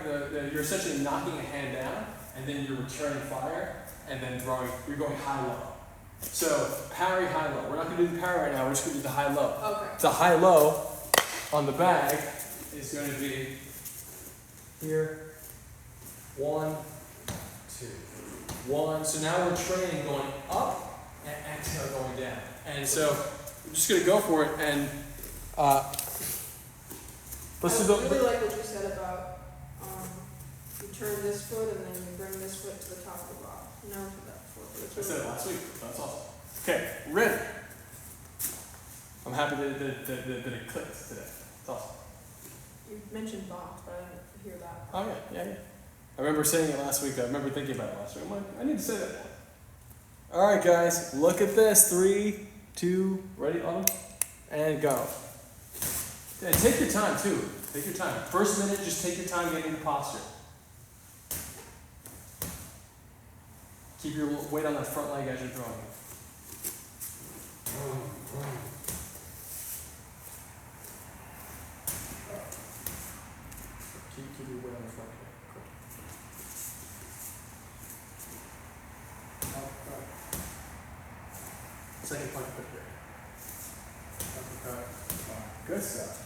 You're essentially knocking a hand down, and then you're returning fire, and then throwing. You're going high-low. So parry, high-low. We're not going to do the parry right now. We're just going to do the high-low. Okay. The high-low on the bag is going to be here. 1, 2, 1. So now we're training going up and exhale going down. And so I'm just going to go for it and. I really like what you said about you turn this foot and then you bring this foot to the top of the block. Never heard that before. I said it last week. That's awesome. Okay, ready. I'm happy that it clicked today. It's awesome. You mentioned box, but I didn't hear that. Oh yeah. I remember saying it last week. I remember thinking about it last week. I'm like, I need to say that more. All right, guys, look at this. 3, 2, ready, Autumn? And go. And take your time, too. Take your time. First minute, just take your time getting the posture. Keep your weight on that front leg as you're throwing. Keep your weight on the front leg. Cool. Second punch quick here. Uppercut. Good stuff.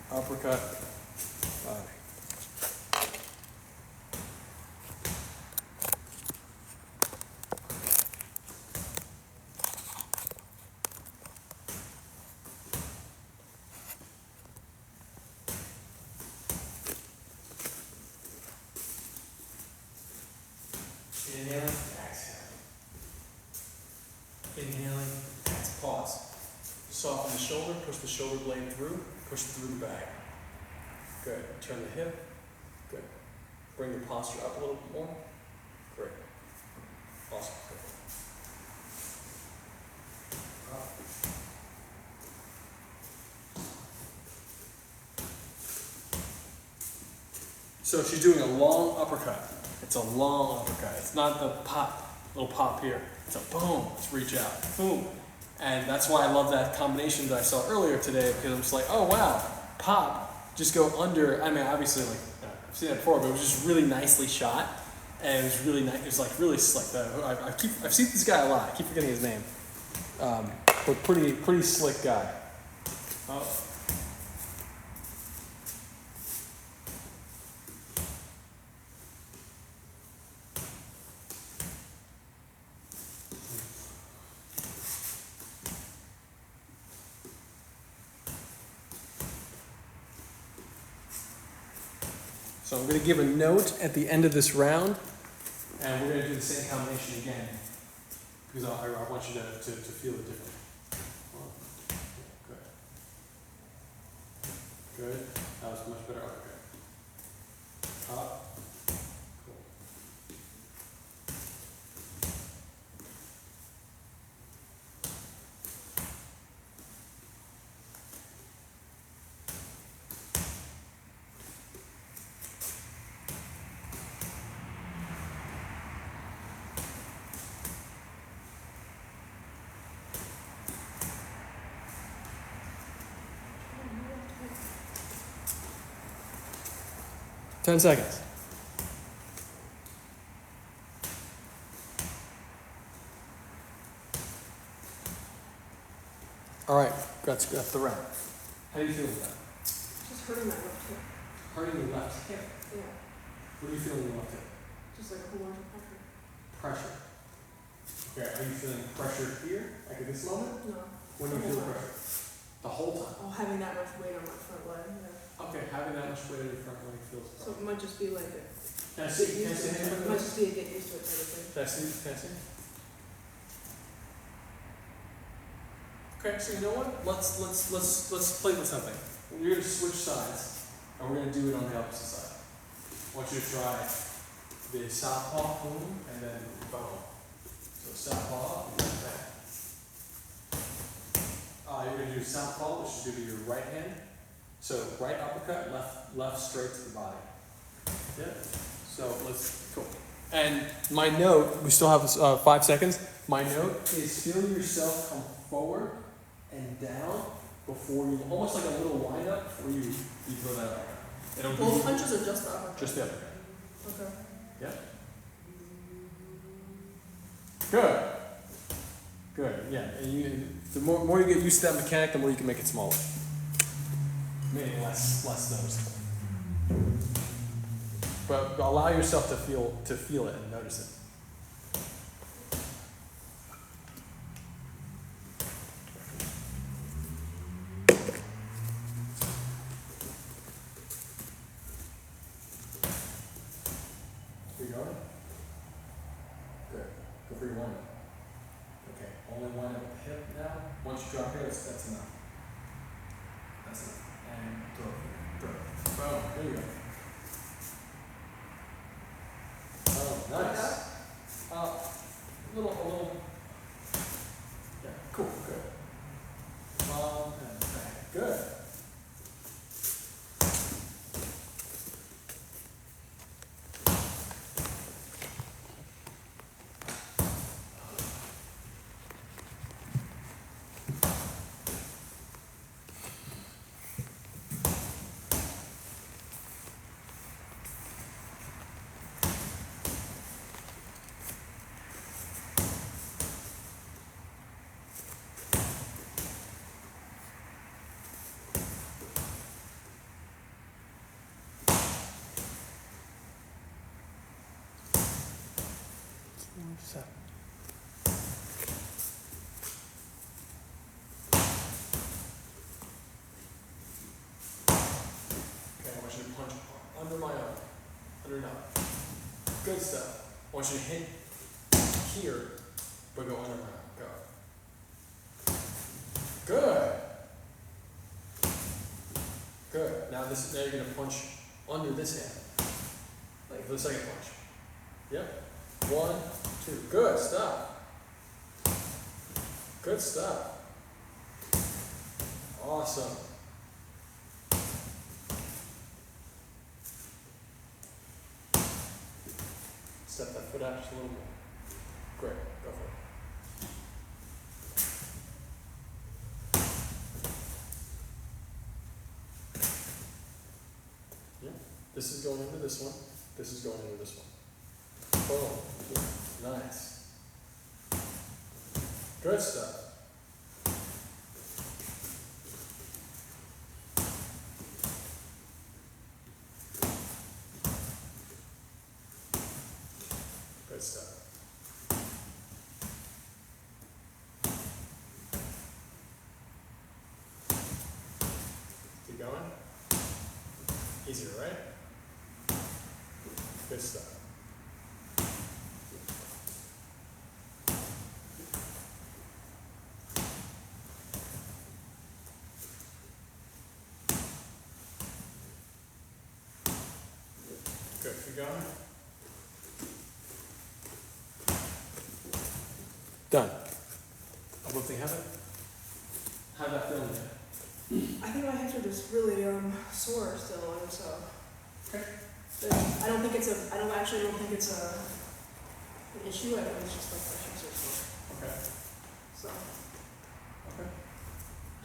Uppercut. Body. Inhaling, exhale. Inhaling, exhale. Pause. Soften the shoulder, push the shoulder blade through, push through the bag. Good. Turn the hip. Good. Bring your posture up a little bit more. Great. Awesome. Good. Up. So she's doing a long uppercut. It's a long uppercut. It's not the pop, little pop here. It's a boom. Let's reach out. Boom. And that's why I love that combination that I saw earlier today, because I'm just like, oh wow, pop, just go under. I mean, obviously, like I've seen that before, but it was just really nicely shot, and it was really nice. It was like really slick. I've seen this guy a lot. I keep forgetting his name, but pretty slick guy. Oh. So I'm going to give a note at the end of this round, and we're going to do the same combination again, because I want you to feel it differently. Good. Good. That was much better. Okay. Up. Cool. 10 seconds. All right, that's the round. How do you feel with that? Just hurting my left hip. Hurting your left hip? Yeah. What do you feel in your left hip? Just like a whole bunch of pressure. Pressure. Okay, are you feeling pressure here, like at this moment? No. When do you feel pressure? The whole time? Oh, having that much weight on my front leg, yeah. Okay, having that much weight on your front leg feels So it might just be like a... Can I see? Can I see? It might just be a get used to it type of thing. Can I see? Can I see? Okay, so you know what? Let's play with something. We're gonna switch sides, and we're gonna do it on the opposite side. I want you to try the southpaw, boom, and then boom. So southpaw, and back. You're gonna do southpaw, which is due to your right hand. So right uppercut, left straight to the body. Yeah. So let's cool. And my note, we still have 5 seconds. My note is feel yourself come forward and down before you, almost like a little wind up before you throw that up. It'll Both punches or just the uppercut? Just the uppercut. Okay. Yeah. Good. Good. Yeah. And the more you get used to that mechanic, the more you can make it smaller. Meaning less noticeable. But allow yourself to feel it and notice it. Where you going? Good. Go for your wind up. Okay. Only wind up the hip now. Once you drop here, that's enough. That's enough. And throw. Boom. There you go. Oh, nice. A little. Yeah, cool, good. And back. Good. So. Okay, I want you to punch under my arm, under and up. Good stuff. I want you to hit here, but go under my arm. Go. Good. Good. Now you're gonna punch under this hand, like for the second punch. Yep. 1, 2. Good stuff. Good stuff. Awesome. Step that foot out just a little more. Great. Go for it. Yeah. This is going into this one. This is going into this one. Boom. Nice. Good stuff. Good stuff. Keep going. Easier, right? Good stuff. Good. Keep going. Done. Uplifting habit. How'd that feel in there? I think my hips are just really sore still, and so. Okay. I don't think it's I don't think it's an issue. I think it's just like my hips are sore. Okay. So. Okay.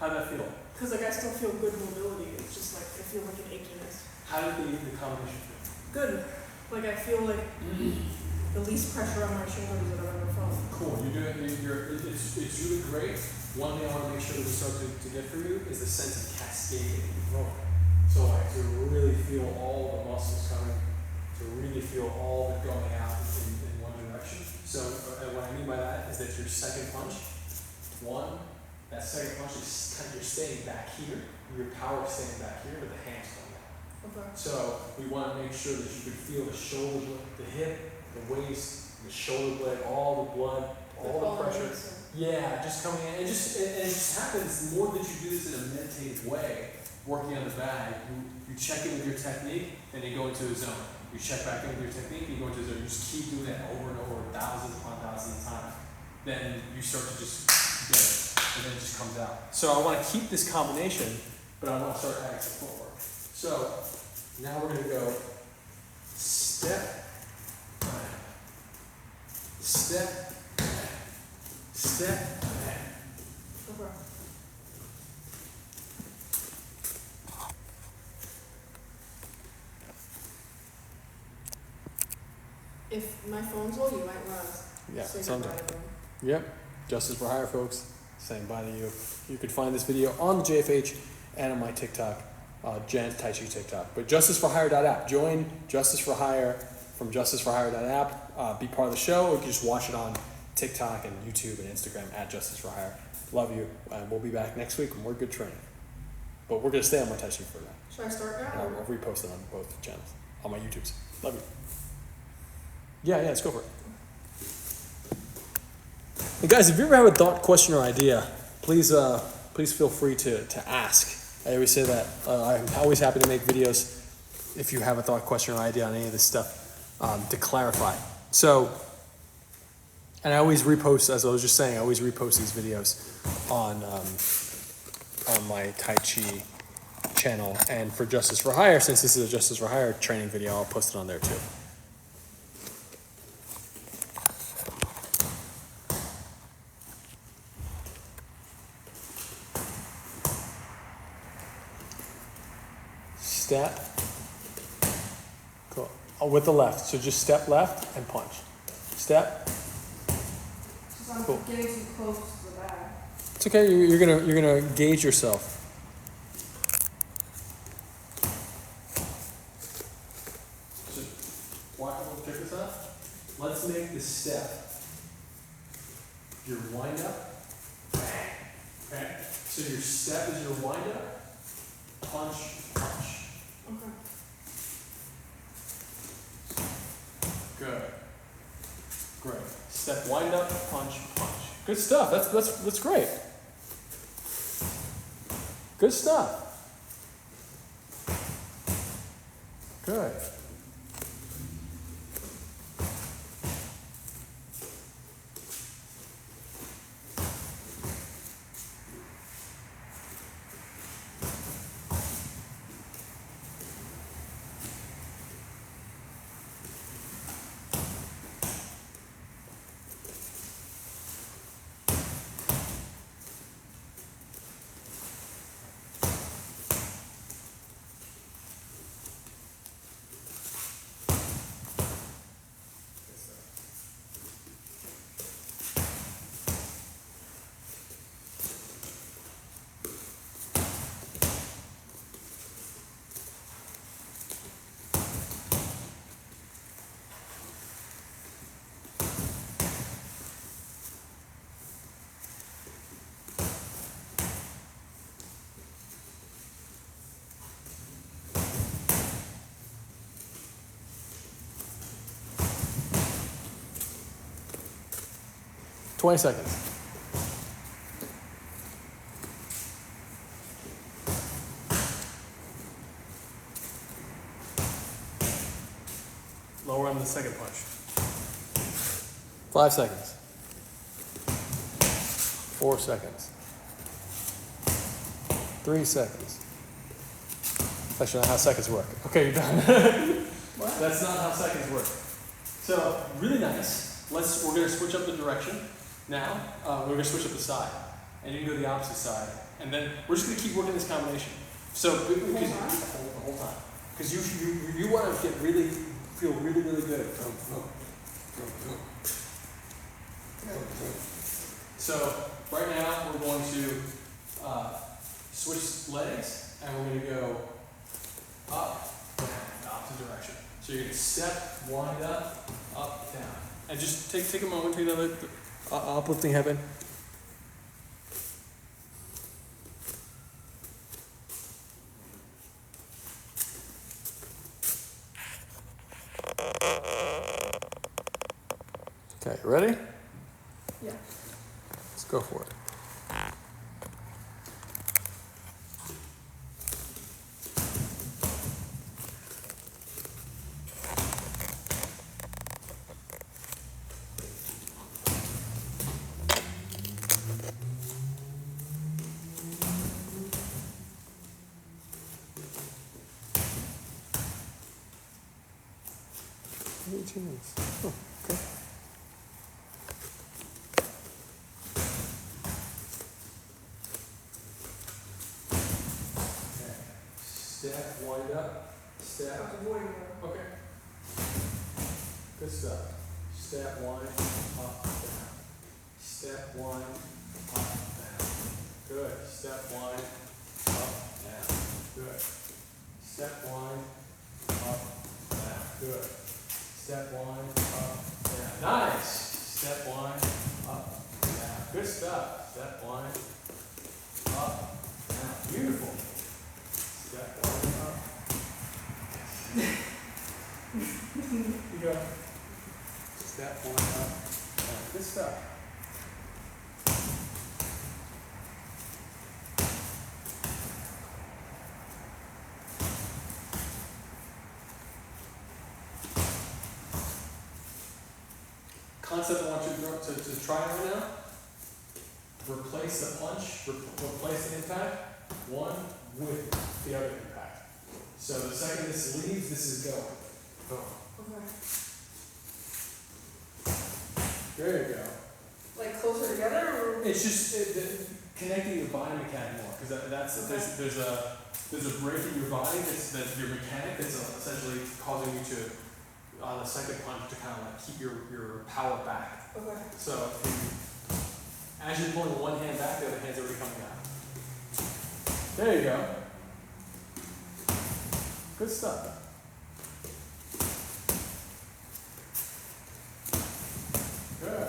How'd that feel? Because like I still feel good mobility. It's just like I feel like an achiness. How did the combination feel? Good. Like I feel like the least pressure on my shoulders that I've ever felt. Cool. It's really great. One thing I want to make sure that we start to get for you is the sense of cascading and growing. So like to really feel all the muscles coming, to really feel all of it going out in one direction. So what I mean by that is that your second punch, that second punch is kind of you're staying back here, your power is staying back here, but the hands going out. Okay. So we want to make sure that you can feel the shoulder, the hip, the waist, the shoulder blade, all the blood, all the pressure. Yeah, just coming in. And it just happens more that you do this in a meditative way, working on the bag. You check in with your technique, then you go into a zone. You check back in with your technique, you go into a zone. You just keep doing that over and over, thousands upon thousands of times. Then you start to just get it, and then it just comes out. So I want to keep this combination, but I want to start adding some footwork. So now we're going to go step, step, step. Okay. If my phone's low, you might want to say goodbye to them. Yep. Justice for Hire, folks. Saying bye to you. You can find this video on the JFH and on my TikTok, Jan Tai Chi TikTok. But justiceforhire.app. Join Justice for Hire from justiceforhire.app. Be part of the show, or you can just watch it on TikTok and YouTube and Instagram at Justice for Hire. Love you. And we'll be back next week with more good training. But we're going to stay on my Tai Chi for now. Should I start now? And I'll repost it on both channels, on my YouTubes. Love you. Yeah, let's go for it. And guys, if you ever have a thought, question, or idea, please feel free to ask. I always say that. I'm always happy to make videos if you have a thought, question, or idea on any of this stuff to clarify. So, and I always repost, as I was just saying, I always repost these videos on my Tai Chi channel. And for Justice for Hire, since this is a Justice for Hire training video, I'll post it on there too. Step. Cool. With the left. So just step left and punch. Step. I'm cool. Getting too close to the bag. It's okay. You're gonna gauge yourself. Check this out. Let's make the step your wind up. Okay. So your step is your wind up. Punch. Punch. Okay. Good. Great. Step, wind up, punch, punch. Good stuff. That's great. Good stuff. Good. 20 seconds. Lower on the second punch. 5 seconds. 4 seconds. 3 seconds. That's not how seconds work. Okay, you're done. What? That's not how seconds work. So, really nice. We're going to switch up the direction now. We're going to switch up the side. And you can go the opposite side. And then we're just going to keep working this combination. So, the whole time. Because you want to feel really good at So, right now we're going to switch legs and we're going to go up, down, in the opposite direction. So you're going to step, wind up, down. And just take a moment, take another uplifting heaven. Okay, ready? Yeah. Let's go for it. Oh, okay. Step, wind up, step. Okay. Good stuff. Step, wind, up, down. Step, wind, up, down. Good. Step, wind, up, down. Good. Step, wind, up, down. Good. Step, wind, up, down. Nice. Step, wind, up, down. Good stuff. Step, wind, up, down. Beautiful. Step, wind, up. You go. Step, wind, up, down. Good stuff. Concept I want you to try right now. Replace the punch, replace the impact, one with the other impact. So the second this leaves, this is going. Boom. Okay. There you go. Like closer together, or? It's just connecting your body mechanic more, because there's a break in your body that's your mechanic that's essentially causing you to, on the second punch, to kind of like keep your power back. Okay. So as you're pulling one hand back, the other hand's already coming out. There you go. Good stuff. Good.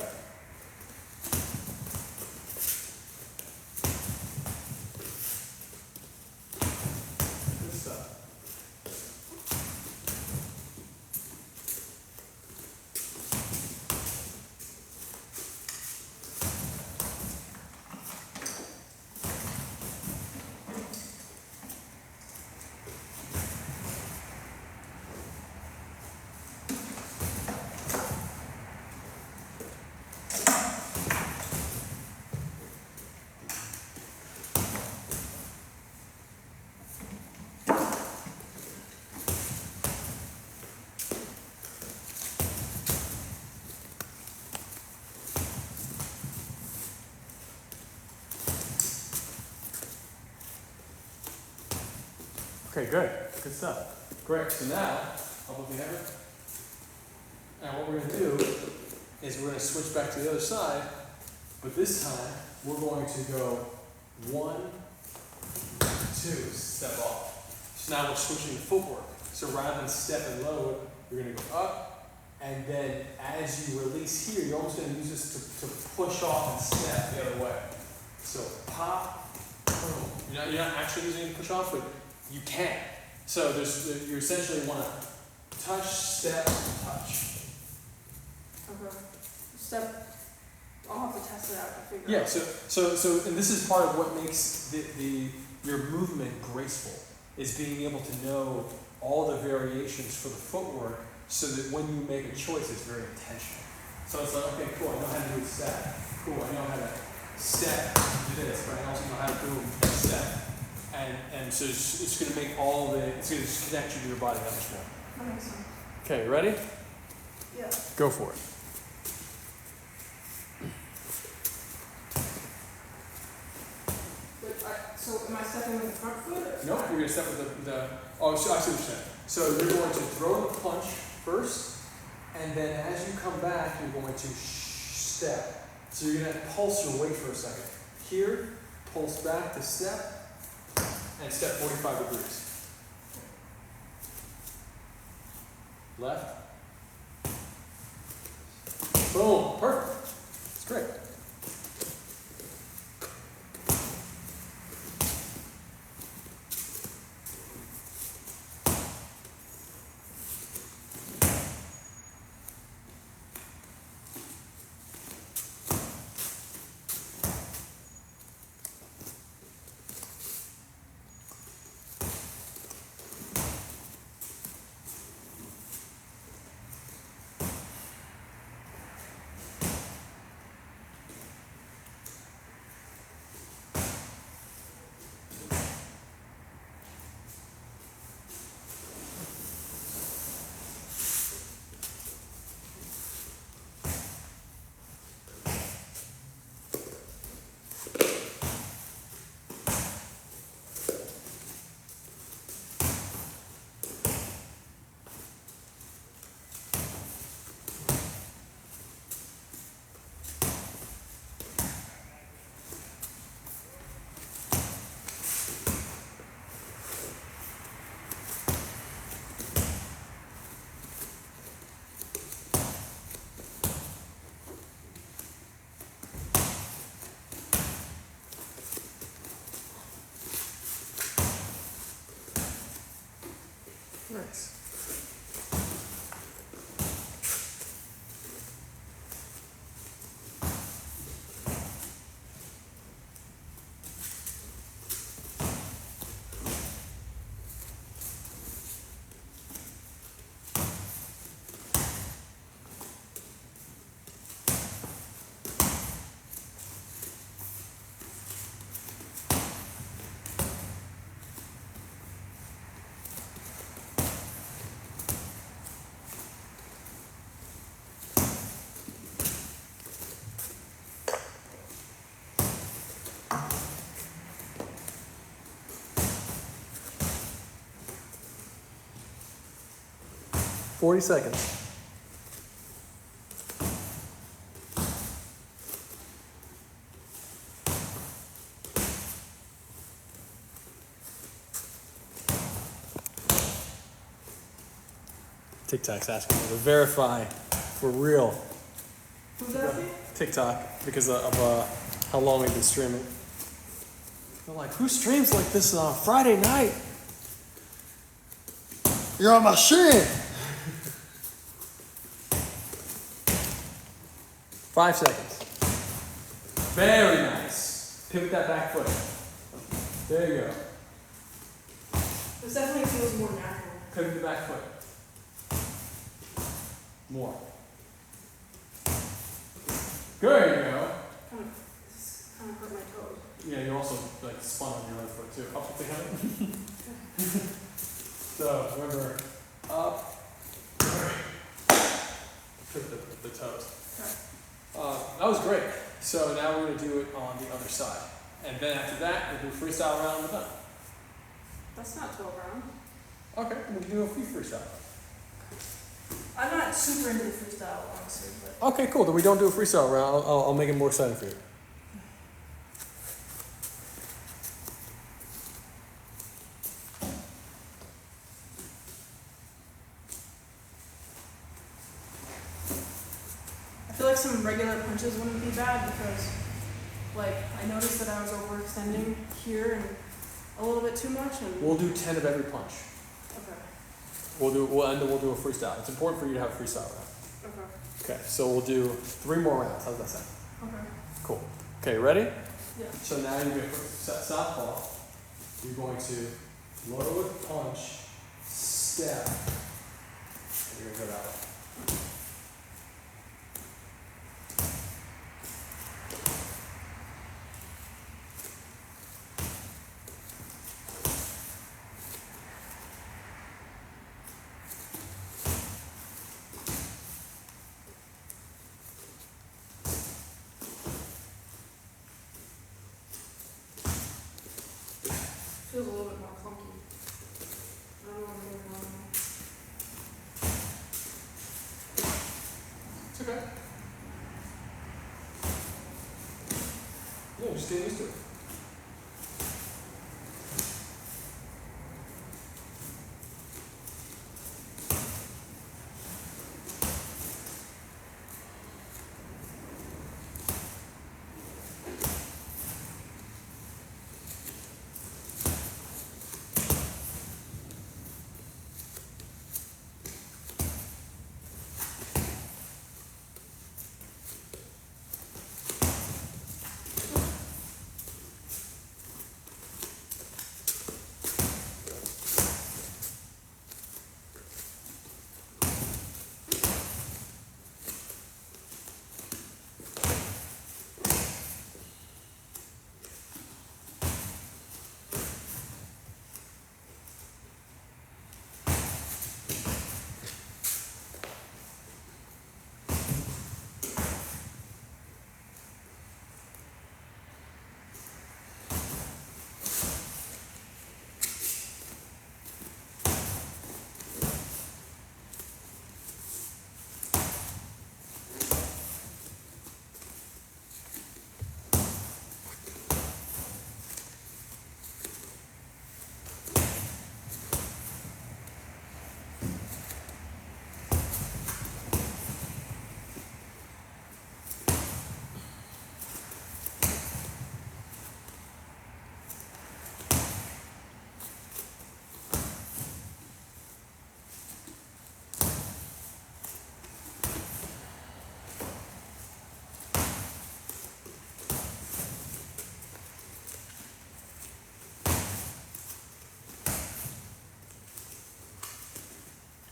Good stuff. Okay, good. Good stuff. Great. So now, I'll put the header. And what we're going to do is we're going to switch back to the other side, but this time we're going to go 1, 2, step off. So now we're switching the footwork. So rather than step and load, you're going to go up, and then as you release here, you're almost going to use this to push off and step the other way. So pop, boom. You're not actually using it to push off, but you can. So you essentially want to touch, step, touch. Okay. Step. I'll have to test it out to figure Yeah, out. so, and this is part of what makes your movement graceful, is being able to know all the variations for the footwork, so that when you make a choice, it's very intentional. So it's like, okay, cool, I know how to do a step. Cool, I know how to step, do this, but I also know how to boom, step. And so it's going to make it's going to just connect you to your body that much more. That makes sense. Okay, ready? Yeah. Go for it. So am I stepping with the front foot? Or Nope, you're going to step with I see what you're saying. So you're going to throw the punch first, and then as you come back, you're going to step. So you're going to pulse your weight for a second. Here, pulse back to step, and step 45 degrees. Left. Boom, perfect. It's great. Nice. "40 seconds. TikTok's asking me to verify for real. Who's asking? TikTok, because of how long we've been streaming. They're like, who streams like this on a Friday night? You're on my shit. 5 seconds. Very nice. Pivot that back foot. There you go. This definitely feels more natural. Pivot the back foot. More. There you go. This kind of hurt my toes. Yeah, you also like spun on your other foot too. Up with the head. So remember, up. Pivot the toes. Okay. That was great. So now we're going to do it on the other side. And then after that, we'll do a freestyle round and we're done. That's not 12 rounds. Okay, we can do a free freestyle. I'm not super into the freestyle, honestly, but Okay, cool. Then we don't do a freestyle round. I'll make it more exciting for you. I feel like some regular punches wouldn't be bad because, like, I noticed that I was overextending here and a little bit too much. And We'll do 10 of every punch. okay. And then we'll do a freestyle. It's important for you to have a freestyle round. Okay. Okay, so we'll do 3 more rounds. How's that sound? Okay. Cool. Okay, ready? Yeah. So now you're going to southpaw. You're going to lower with punch, step, and you're going to go that way. Feels a little bit more clunky. I don't know what I'm doing wrong. It's okay. Yeah, just get used to it.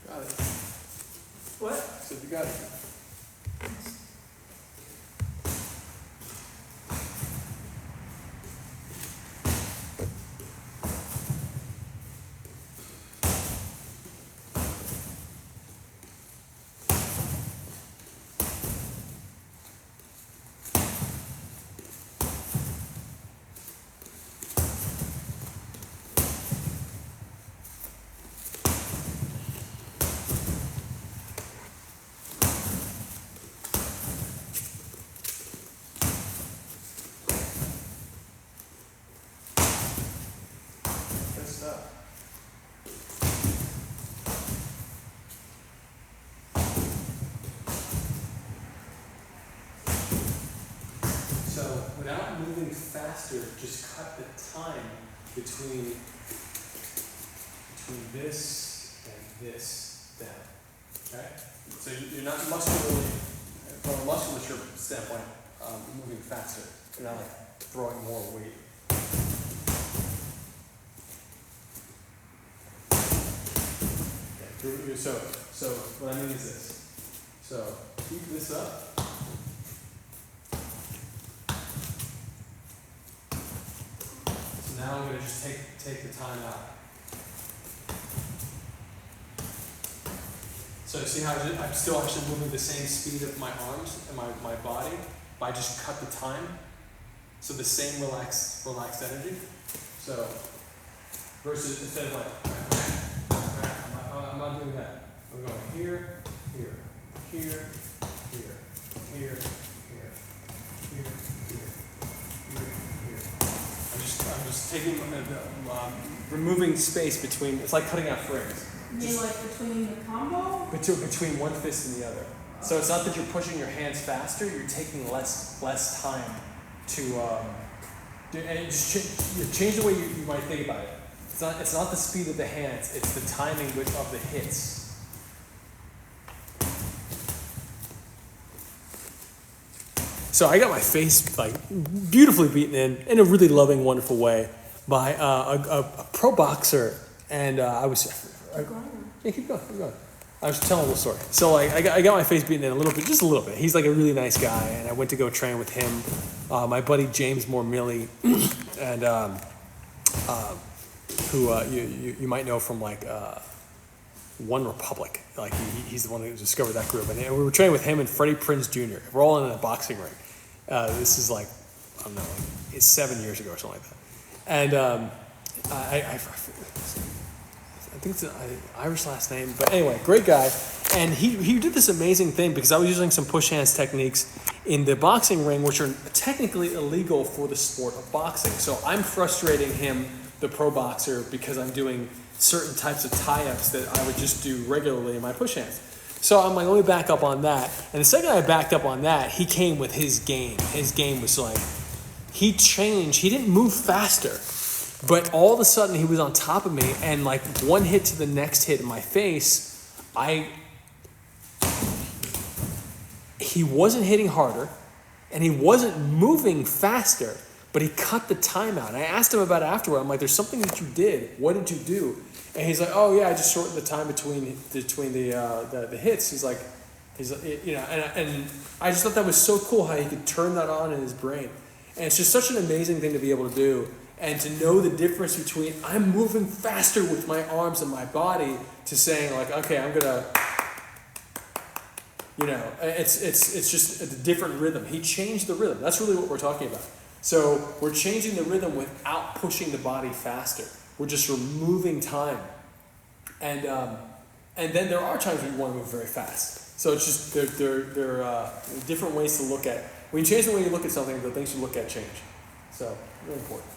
Got it. What? So you got it. Good stuff. So without moving faster, just cut the time between this and this down. Okay? So you're not muscularly, from a musculature standpoint, moving faster. You're not like throwing more weight. Okay. So what I mean is this. So keep this up. So now I'm going to just take the time out. So see how I'm still actually moving the same speed of my arms and my body, but I just cut the time. So the same relaxed energy. So versus instead of like, I'm not doing that. I'm going here, here, here, here, here, here, here, here, here. I'm just taking, removing space between. It's like cutting out frames. You mean like between the combo? Between one fist and the other. So it's not that you're pushing your hands faster, you're taking less time to, and you change the way you might think about it. It's not the speed of the hands, it's the timing of the hits. So So I got my face like beautifully beaten in a really loving, wonderful way by a pro boxer, and I was. Yeah, keep going, keep going. I was telling a little story. So like I got my face beaten in a little bit, just a little bit. He's like a really nice guy, and I went to go train with him. My buddy James Moore-Milley, and who you might know from like One Republic. Like he's the one who discovered that group, and we were training with him and Freddie Prinze Jr. We're all in a boxing ring. This is like I don't know, like, it's 7 years ago or something like that. And I think it's an Irish last name, but anyway, great guy. And he did this amazing thing because I was using some push hands techniques in the boxing ring, which are technically illegal for the sport of boxing. So I'm frustrating him, the pro boxer, because I'm doing certain types of tie-ups that I would just do regularly in my push hands. So I'm like, let me back up on that. And the second I backed up on that, he came with his game. His game was like, he changed. He didn't move faster. But all of a sudden, he was on top of me, and like one hit to the next hit in my face, he wasn't hitting harder, and he wasn't moving faster, but he cut the time out. And I asked him about it afterward. I'm like, there's something that you did. What did you do? And he's like, oh yeah, I just shortened the time between the hits. He's like, you know, and I just thought that was so cool how he could turn that on in his brain. And it's just such an amazing thing to be able to do. And to know the difference between I'm moving faster with my arms and my body to saying like, okay, I'm gonna, you know, it's just a different rhythm. He changed the rhythm. That's really what we're talking about. So we're changing the rhythm without pushing the body faster. We're just removing time. And then there are times when you want to move very fast. So it's just there are different ways to look at. When you change the way you look at something, the things you look at change. So really important.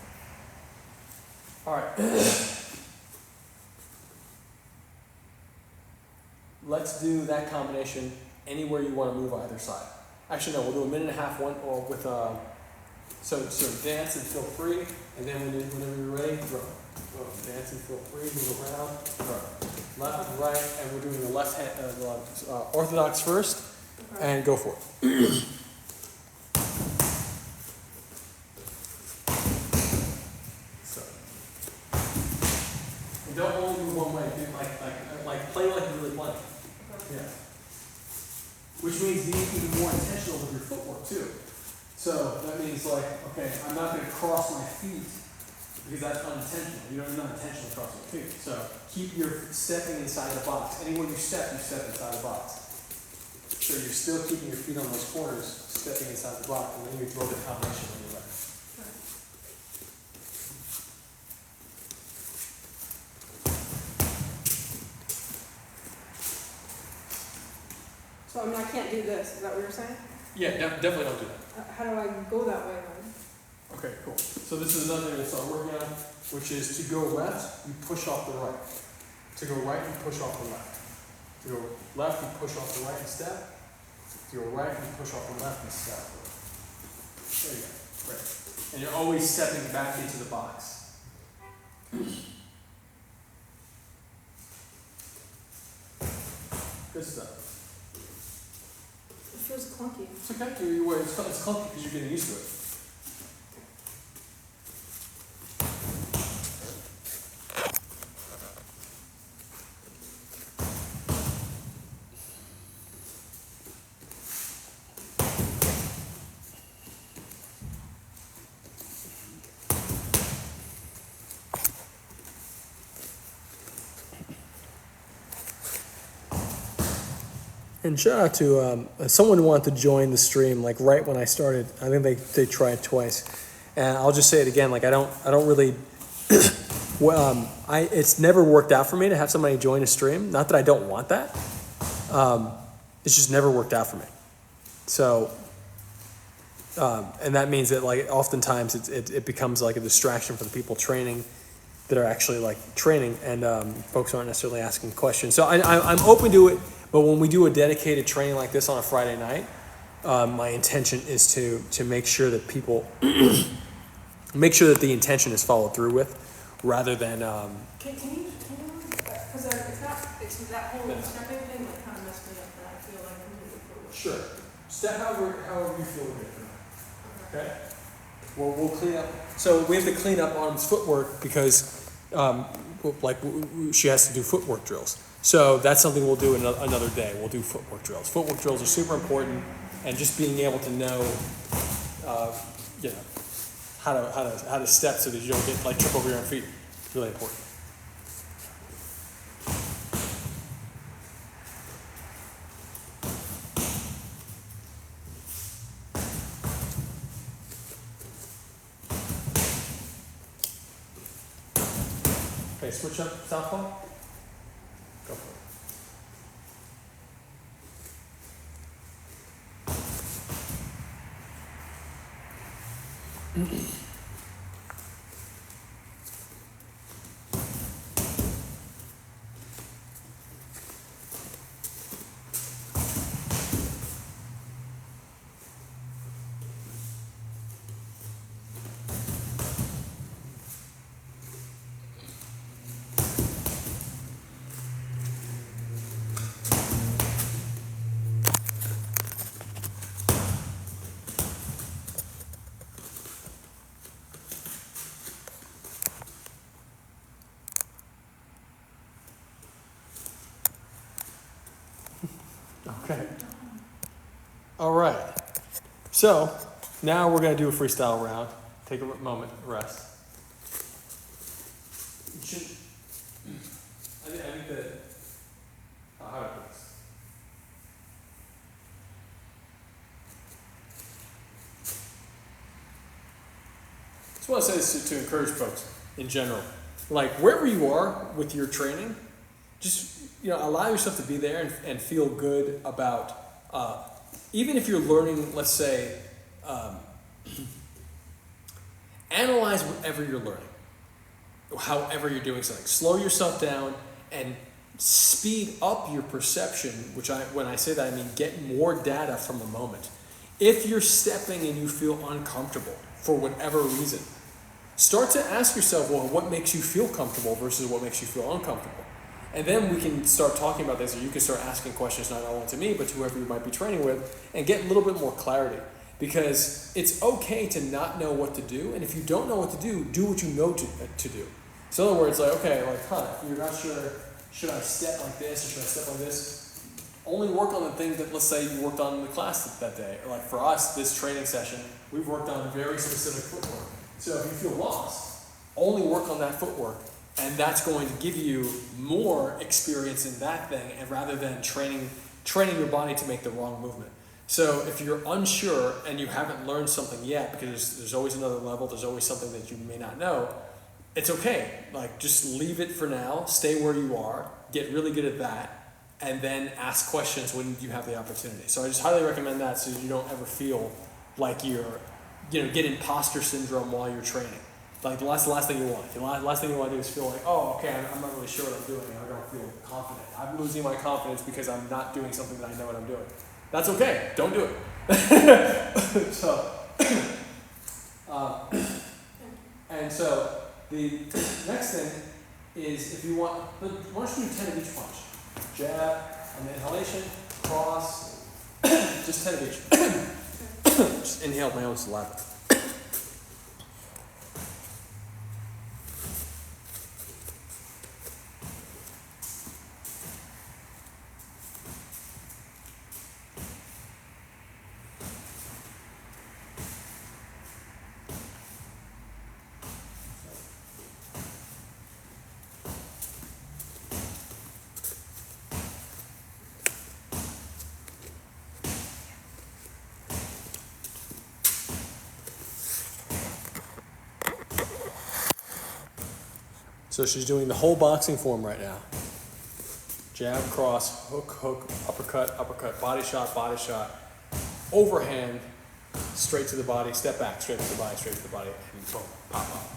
All right. Let's do that combination anywhere you want to move either side. Actually, no, we'll do a minute and a half one or with so dance and feel free, and then whenever you're ready, throw. Dance and feel free, move around, throw. Left, right, and we're doing the left hand, orthodox first, and go for it. Don't only move one way. Do like play like you're really playing. Yeah. Which means being even more intentional with your footwork too. So that means like, okay, I'm not going to cross my feet because that's unintentional. You're not intentionally crossing your feet. So keep your stepping inside the box. Anywhere you step inside the box. So you're still keeping your feet on those corners, stepping inside the box, and then you throw the combination when you're ready. So I mean, I can't do this. Is that what you're saying? Yeah, definitely don't do that. How do I go that way then? Okay, cool. So this is another thing we'll start working on, which is to go left, you push off the right. To go right, you push off the left. To go left, you push off the right and step. To go right, you push off the left and step. There you go. Great. And you're always stepping back into the box. Good stuff. It feels clunky. It's okay. It's clunky because you're getting used to it. And shout out to someone who wanted to join the stream like right when I started. I think they tried twice, and I'll just say it again. Like I don't really. It's never worked out for me to have somebody join a stream. Not that I don't want that. It's just never worked out for me. So, and that means that like oftentimes it becomes like a distraction for the people training that are actually like training, and folks aren't necessarily asking questions. So I'm open to it. But when we do a dedicated training like this on a Friday night, my intention is to make sure that people make sure that the intention is followed through with, rather than. Can you because it's that whole stepping thing that kind of messed me up. That I feel like I'm moving forward. Sure. Step however you feel good. Okay. Well, we'll clean up. So we have to clean up Autumn's footwork because, she has to do footwork drills. So that's something we'll do another day. We'll do footwork drills. Footwork drills are super important, and just being able to know, you know, how to step so that you don't get like trip over your own feet is really important. Okay, switch up southpaw. Go for it. Okay. All right. So now we're going to do a freestyle round. Take a moment, rest. You should. I think that. How do I put this? I just want to say this to encourage folks in general. Like wherever you are with your training, just allow yourself to be there and feel good about even if you're learning, let's say, analyze whatever you're learning, however you're doing something. Slow yourself down and speed up your perception, when I say that, I mean get more data from a moment. If you're stepping and you feel uncomfortable for whatever reason, start to ask yourself, well, what makes you feel comfortable versus what makes you feel uncomfortable? And then we can start talking about this, or you can start asking questions not only to me, but to whoever you might be training with, and get a little bit more clarity. Because it's okay to not know what to do, and if you don't know what to do what you know to do. So in other words, if you're not sure, should I step like this, or should I step like this? Only work on the thing that, let's say, you worked on in the class that day. Like for us, this training session, we've worked on very specific footwork. So if you feel lost, only work on that footwork. And that's going to give you more experience in that thing, and rather than training your body to make the wrong movement. So if you're unsure and you haven't learned something yet, because there's always another level, there's always something that you may not know, it's okay. Like just leave it for now, stay where you are, get really good at that, and then ask questions when you have the opportunity. So I just highly recommend that, so you don't ever feel like you're, get imposter syndrome while you're training. Like that's the last thing you want. The last thing you want to do is feel like, oh, okay, I'm not really sure what I'm doing, and I don't feel confident. I'm losing my confidence because I'm not doing something that I know what I'm doing. That's okay. Don't do it. So, and so the next thing is, if you want, why don't you do 10 of each punch? Jab, and inhalation, cross, just 10 of each. Just inhale my own saliva. So she's doing the whole boxing form right now. Jab, cross, hook, uppercut, body shot, overhand, straight to the body, step back, straight to the body, and boom, pop up.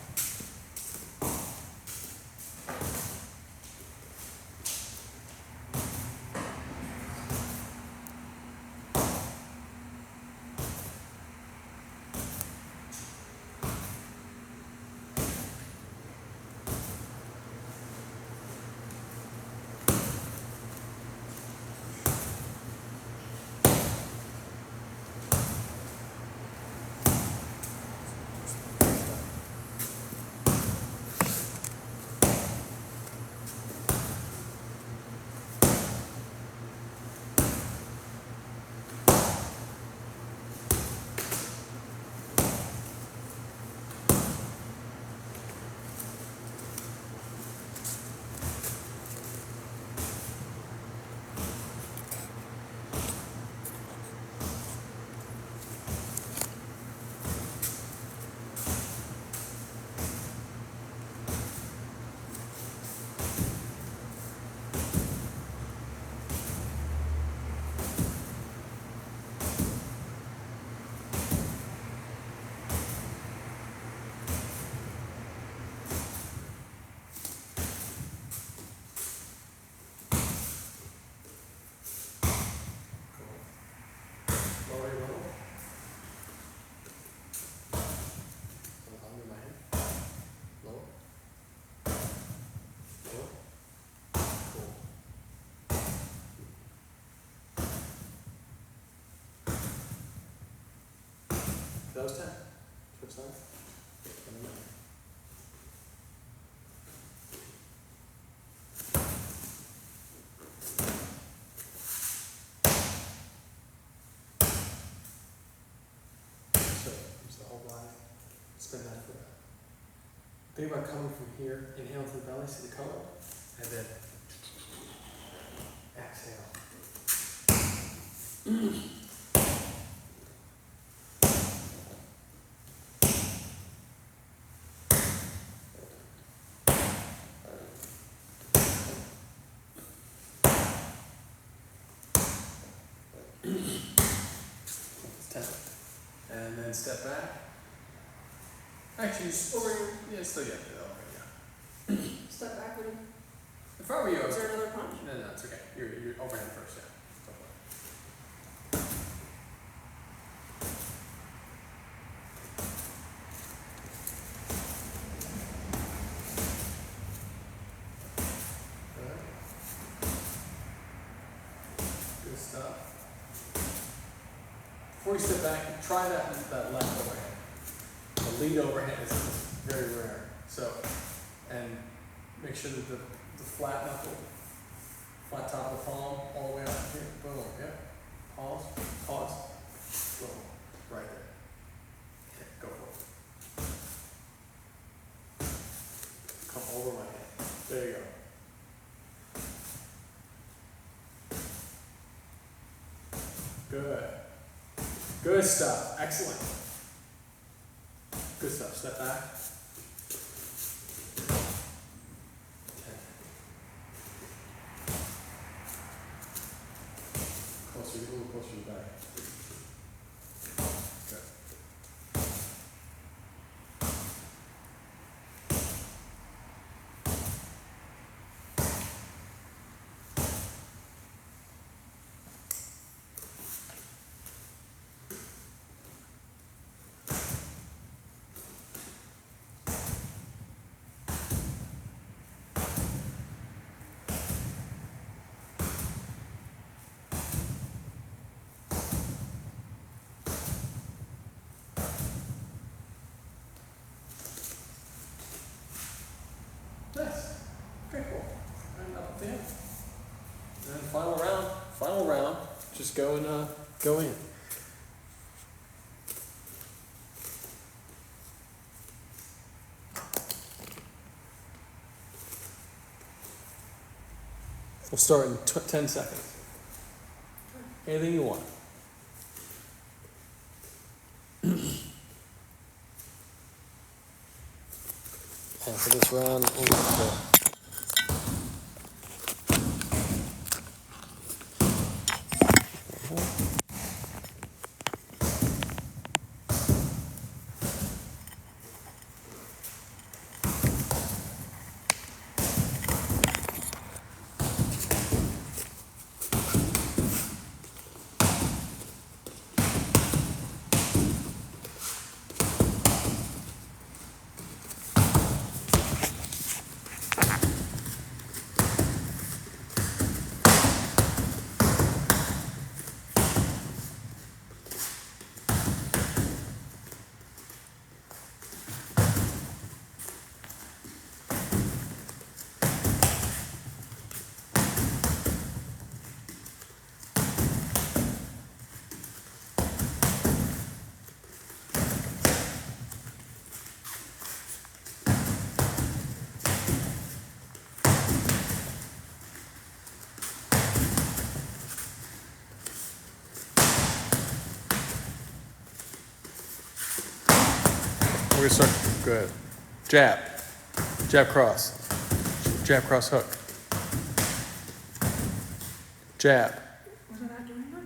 That was 10. First time. So use the whole body. Spin that foot out. Think about coming from here, inhale to the belly, see the color, and then exhale. It's 10. And then step back. Actually, Over here. yeah, still yeah, Step back, what do you, If I were you, I is would. there another punch? No, it's okay. You're overhand first, yeah. Go for it. Good. Good stuff. Before you step back, try that left overhand. The lead overhand is very rare. So, and make sure that the flat knuckle, flat top of the palm, all the way up here. Boom. Yeah. Pause. Boom. Right there. Okay, go for it. Come over my head. There you go. Good. Good stuff. Excellent. Good stuff. Step back. Closer, a little closer to your back. Good. Nice. Okay, cool. And up at the end. And then final round. Just go and go in. We'll start in 10 seconds. Anything you want. And for this round, we'll go. We're gonna start, go ahead. Jab cross, hook. Jab, Was I not doing that?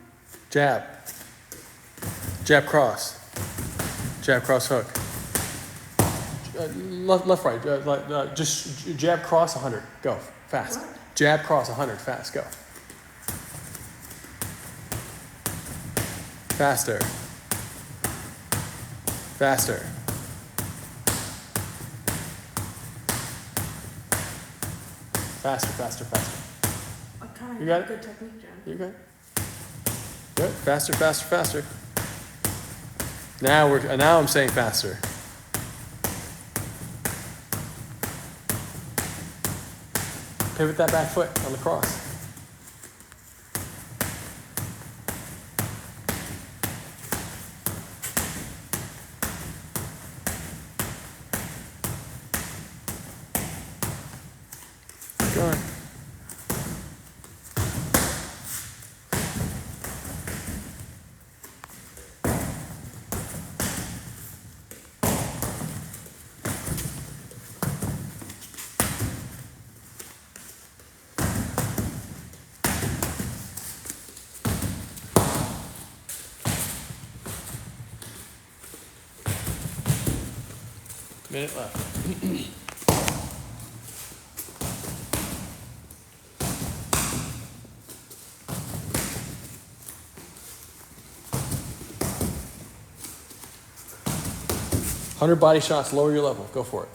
jab cross, hook. Left, right, just jab cross 100, go, fast. What? Jab cross 100, fast, go. Faster. Faster. I kind You of got have it? good technique, Jen. You good? Good. Faster. Now I'm saying faster. Pivot that back foot on the cross. Keep going. Minute left. Hundred body shots, lower your level. Go for it.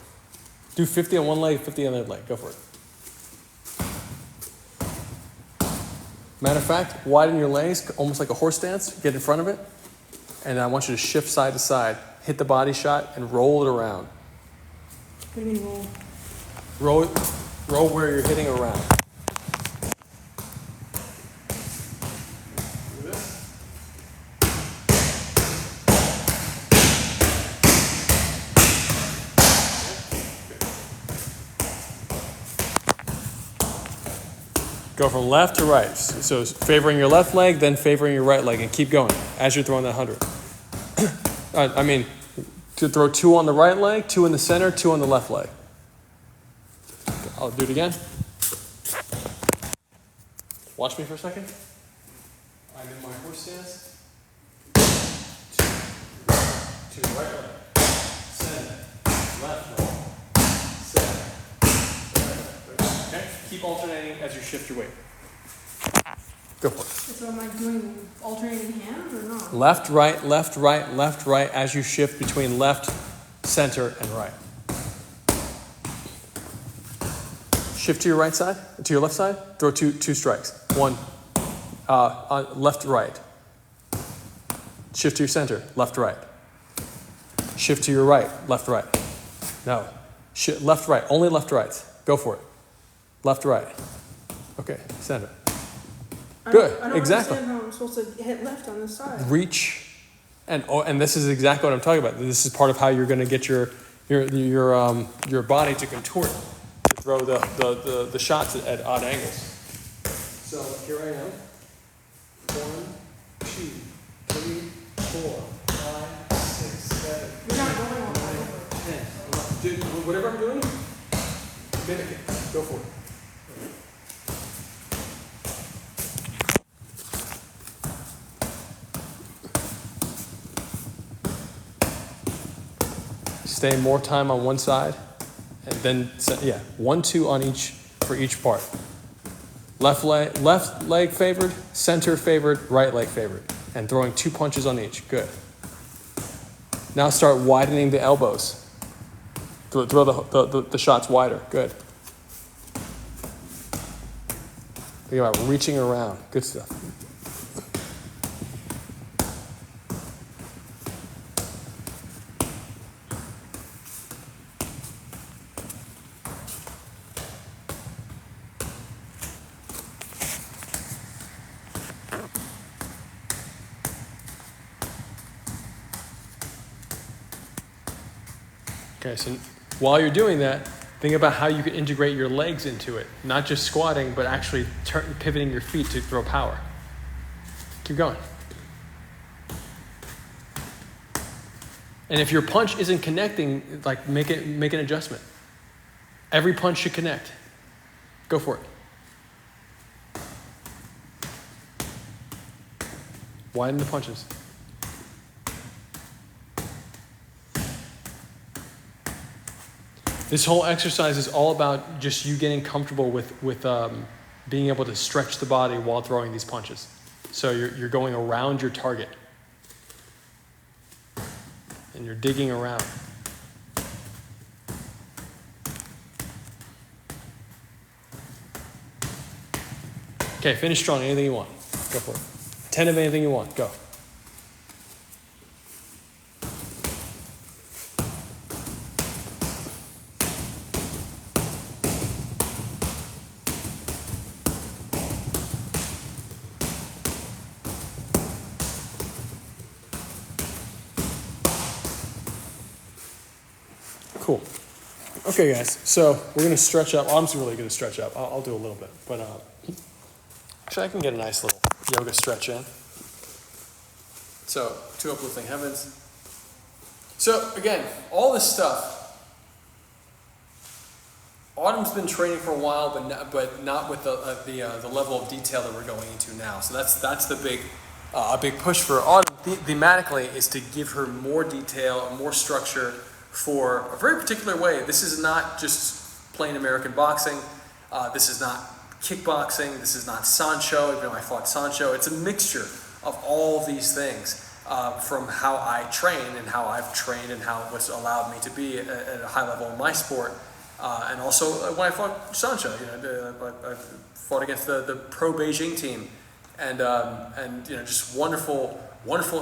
Do 50 on one leg, 50 on the other leg. Go for it. Matter of fact, widen your legs, almost like a horse stance. Get in front of it. And I want you to shift side to side. Hit the body shot and roll it around. What do you mean roll? Roll where you're hitting around. Go from left to right. So favoring your left leg, then favoring your right leg, and keep going as you're throwing that 100. I mean, to throw 2 on the right leg, 2 in the center, 2 on the left leg. I'll do it again. Watch me for a second. I'm in my horse stance. 2 right leg, center, left leg, center, right leg. Okay? Keep alternating as you shift your weight. Go for it. So am I doing alternating hands or not? Left, right, left, right, left, right as you shift between left, center, and right. Shift to your right side, to your left side, throw two strikes. 1, left, right. Shift to your center, left, right. Shift to your right, left, right. No. Left, right, only left, right. Go for it. Left, right. Okay, center. Good, I don't exactly. understand how I'm supposed to hit left on this side. Reach, and this is exactly what I'm talking about. This is part of how you're going to get your body to contort, to throw the shots at odd angles. So here I am. 1, 2, 3, 4, 5, 6, 7. You're not going all the way over. 10, 11. Whatever I'm doing, mimic it. Go for it. Stay more time on one side, and then 1, 2 on each for each part. Left leg favored, center favored, right leg favored, and throwing 2 punches on each. Good. Now start widening the elbows. Throw the shots wider. Good. Think about reaching around. Good stuff. Okay, so while you're doing that, think about how you can integrate your legs into it. Not just squatting, but actually pivoting your feet to throw power. Keep going. And if your punch isn't connecting, like make an adjustment. Every punch should connect. Go for it. Widen the punches. This whole exercise is all about just you getting comfortable with being able to stretch the body while throwing these punches. So you're going around your target. And you're digging around. Okay, finish strong. Anything you want. Go for it. 10 of anything you want. Go. Okay, guys. So we're gonna stretch up. I'm really gonna stretch up. I'll do a little bit, but actually, I can get a nice little yoga stretch in. So 2 uplifting heavens. So again, all this stuff. Autumn's been training for a while, but not with the level of detail that we're going into now. So that's the big a big push for Autumn thematically is to give her more detail, more structure for a very particular way. This is not just plain American boxing. This is not kickboxing. This is not Sancho, even though I fought Sancho. It's a mixture of all these things from how I train and how I've trained and how what's allowed me to be at a high level in my sport. And also when I fought Sancho, I fought against the pro Beijing team, and just wonderful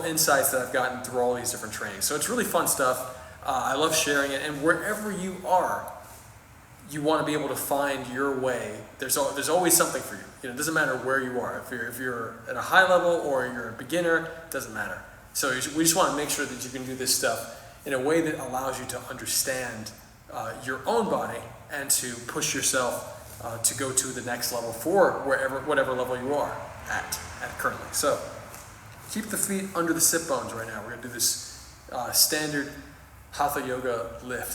insights that I've gotten through all these different trainings. So it's really fun stuff. I love sharing it, and wherever you are, you want to be able to find your way. There's always something for you. It doesn't matter where you are. If you're at a high level or you're a beginner, it doesn't matter. So we just want to make sure that you can do this stuff in a way that allows you to understand your own body and to push yourself to go to the next level for whatever level you are at currently. So keep the feet under the sit bones right now. We're going to do this standard Hatha Yoga lift.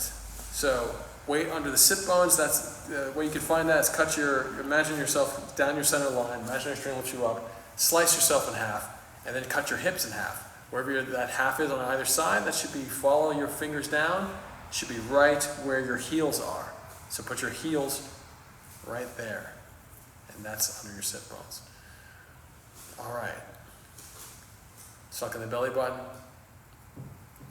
So weight under the sit bones. That's the way you can find that is imagine yourself down your center line, imaginary string lifts you up, slice yourself in half, and then cut your hips in half. Wherever that half is on either side, that should be, follow your fingers down, should be right where your heels are. So put your heels right there, and that's under your sit bones. All right. Suck in the belly button.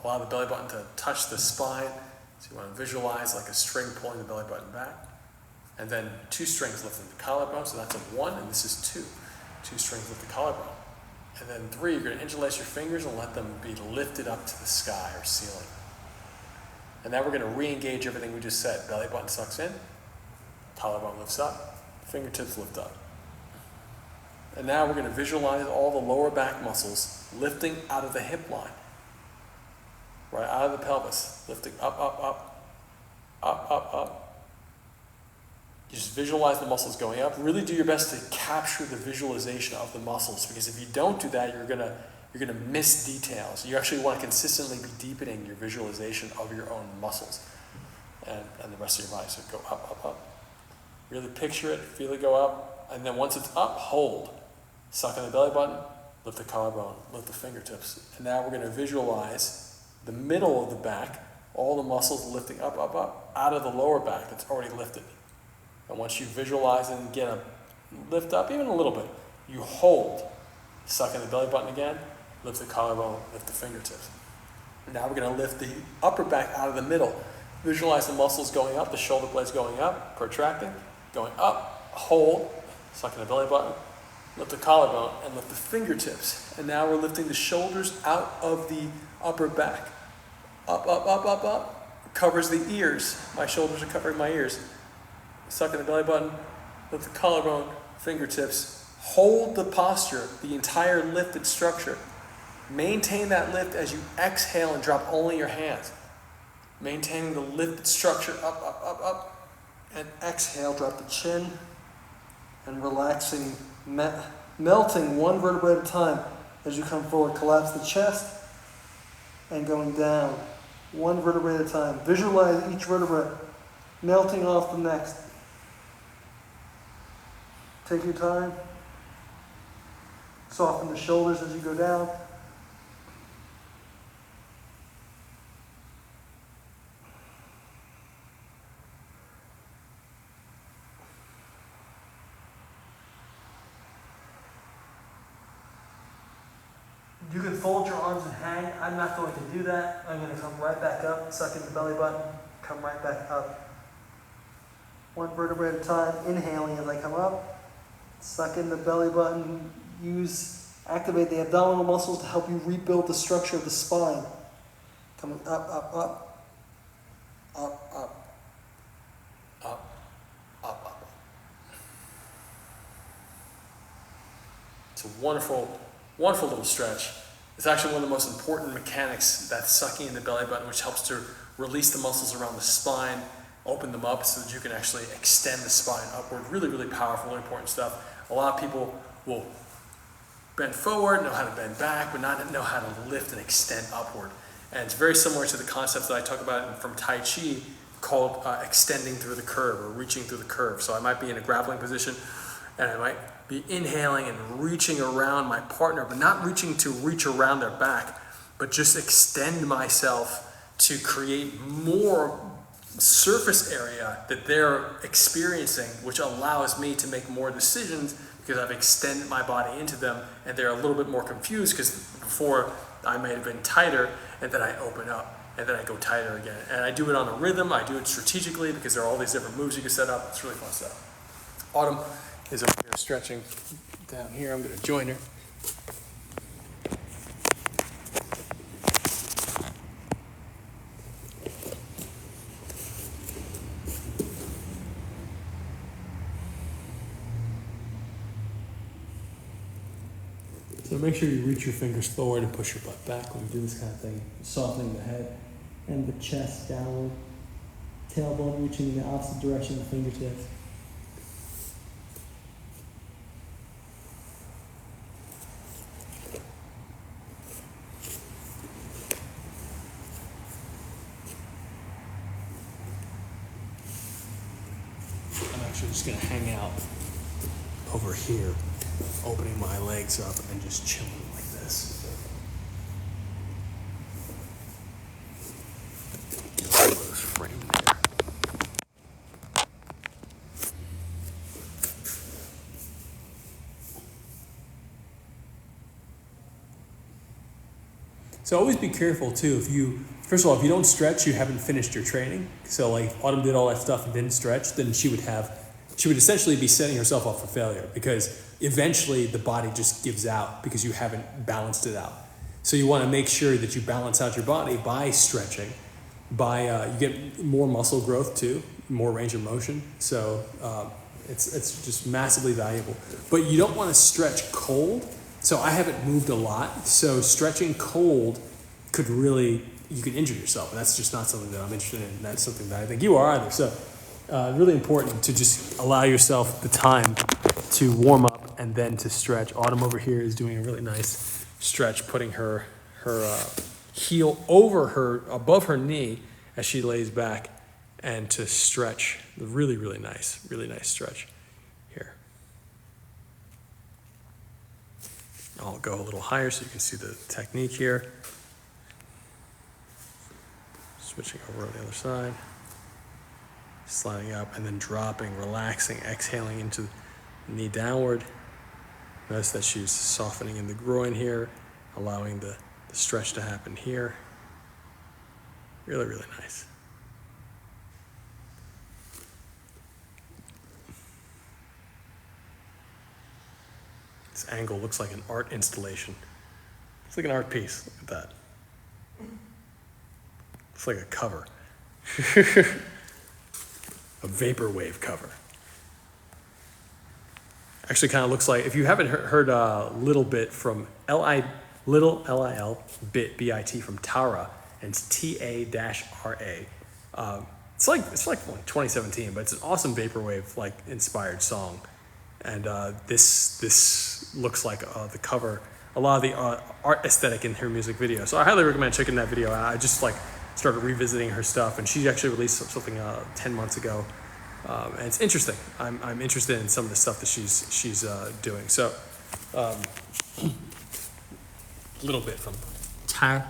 Allow the belly button to touch the spine. So you want to visualize like a string pulling the belly button back. And then 2 strings lifting the collarbone. So that's a 1, and this is 2. 2 strings lift the collarbone. And then 3, you're going to interlace your fingers and let them be lifted up to the sky or ceiling. And now we're going to re-engage everything we just said. Belly button sucks in, collarbone lifts up, fingertips lift up. And now we're going to visualize all the lower back muscles lifting out of the hip line. Right out of the pelvis, lifting up, up, up, up, up, up. You just visualize the muscles going up. Really do your best to capture the visualization of the muscles, because if you don't do that, you're gonna miss details. You actually want to consistently be deepening your visualization of your own muscles and the rest of your body. So go up, up, up. Really picture it, feel it go up, and then once it's up, hold. Suck on the belly button, lift the collarbone, lift the fingertips. And now we're going to visualize the middle of the back, all the muscles lifting up, up, up, out of the lower back that's already lifted. And once you visualize and get a lift up, even a little bit, you hold. Suck in the belly button again, lift the collarbone, lift the fingertips. Now we're going to lift the upper back out of the middle. Visualize the muscles going up, the shoulder blades going up, protracting, going up, hold, suck in the belly button, lift the collarbone, and lift the fingertips. And now we're lifting the shoulders out of the upper back. Up, up, up, up, up. Covers the ears. My shoulders are covering my ears. Suck in the belly button, lift the collarbone, fingertips. Hold the posture, the entire lifted structure. Maintain that lift as you exhale and drop only your hands. Maintaining the lifted structure, up, up, up, up. And exhale, drop the chin. And relaxing, melting one vertebra at a time as you come forward. Collapse the chest and going down, one vertebra at a time. Visualize each vertebra melting off the next. Take your time. Soften the shoulders as you go down. You can fold your arms and hang. I'm not going to do that. I'm going to come right back up, suck in the belly button, come right back up. One vertebra at a time, inhaling as I come up. Suck in the belly button. Activate the abdominal muscles to help you rebuild the structure of the spine. Coming up, up, up. Up, up. Up, up, up. It's a wonderful little stretch. It's actually one of the most important mechanics, that sucking in the belly button, which helps to release the muscles around the spine open them up so that you can actually extend the spine upward. Really, really powerful, important stuff. A lot of people will bend forward, know how to bend back, but not know how to lift and extend upward. And it's very similar to the concepts that I talk about from Tai Chi called extending through the curve or reaching through the curve. So I might be in a grappling position and I might be inhaling and reaching around my partner, but not reaching to reach around their back, but just extend myself to create more surface area that they're experiencing, which allows me to make more decisions because I've extended my body into them and they're a little bit more confused because before I may have been tighter and then I open up and then I go tighter again. And I do it on a rhythm, I do it strategically because there are all these different moves you can set up. It's really fun stuff. Autumn is over here stretching down here. I'm going to join her. So make sure you reach your fingers forward and push your butt back when you do this kind of thing, softening the head and the chest downward, tailbone reaching in the opposite direction of the fingertips. I'm actually just going to hang out over here, opening my legs up and just chilling like this. Elbows framed there. So always be careful too. First of all, if you don't stretch, you haven't finished your training. So like if Autumn did all that stuff and didn't stretch, then she would essentially be setting herself up for failure because eventually the body just gives out because you haven't balanced it out. So you want to make sure that you balance out your body by stretching, you get more muscle growth too, more range of motion. So it's just massively valuable. But you don't want to stretch cold. So I haven't moved a lot. So stretching cold you can injure yourself. And that's just not something that I'm interested in. That's something that I think you are either. So really important to just allow yourself the time to warm up and then to stretch. Autumn over here is doing a really nice stretch, putting her heel above her knee as she lays back and to stretch. Really, really nice stretch here. I'll go a little higher so you can see the technique here. Switching over on the other side. Sliding up and then dropping, relaxing, exhaling into the knee downward. Notice that she's softening in the groin here, allowing the stretch to happen here. Really, really nice. This angle looks like an art installation. It's like an art piece. Look at that. It's like a cover. A vaporwave cover. Actually kind of looks like, if you haven't heard Little Bit from L-I-L Bit, B-I-T from Tara, and it's T-A-R-A. It's like 2017, but it's an awesome vaporwave like inspired song. And this looks like the cover, a lot of the art aesthetic in her music video. So I highly recommend checking that video out. I just started revisiting her stuff, and she actually released something 10 months ago, and it's interesting. I'm interested in some of the stuff that she's doing. So a little bit from Tara.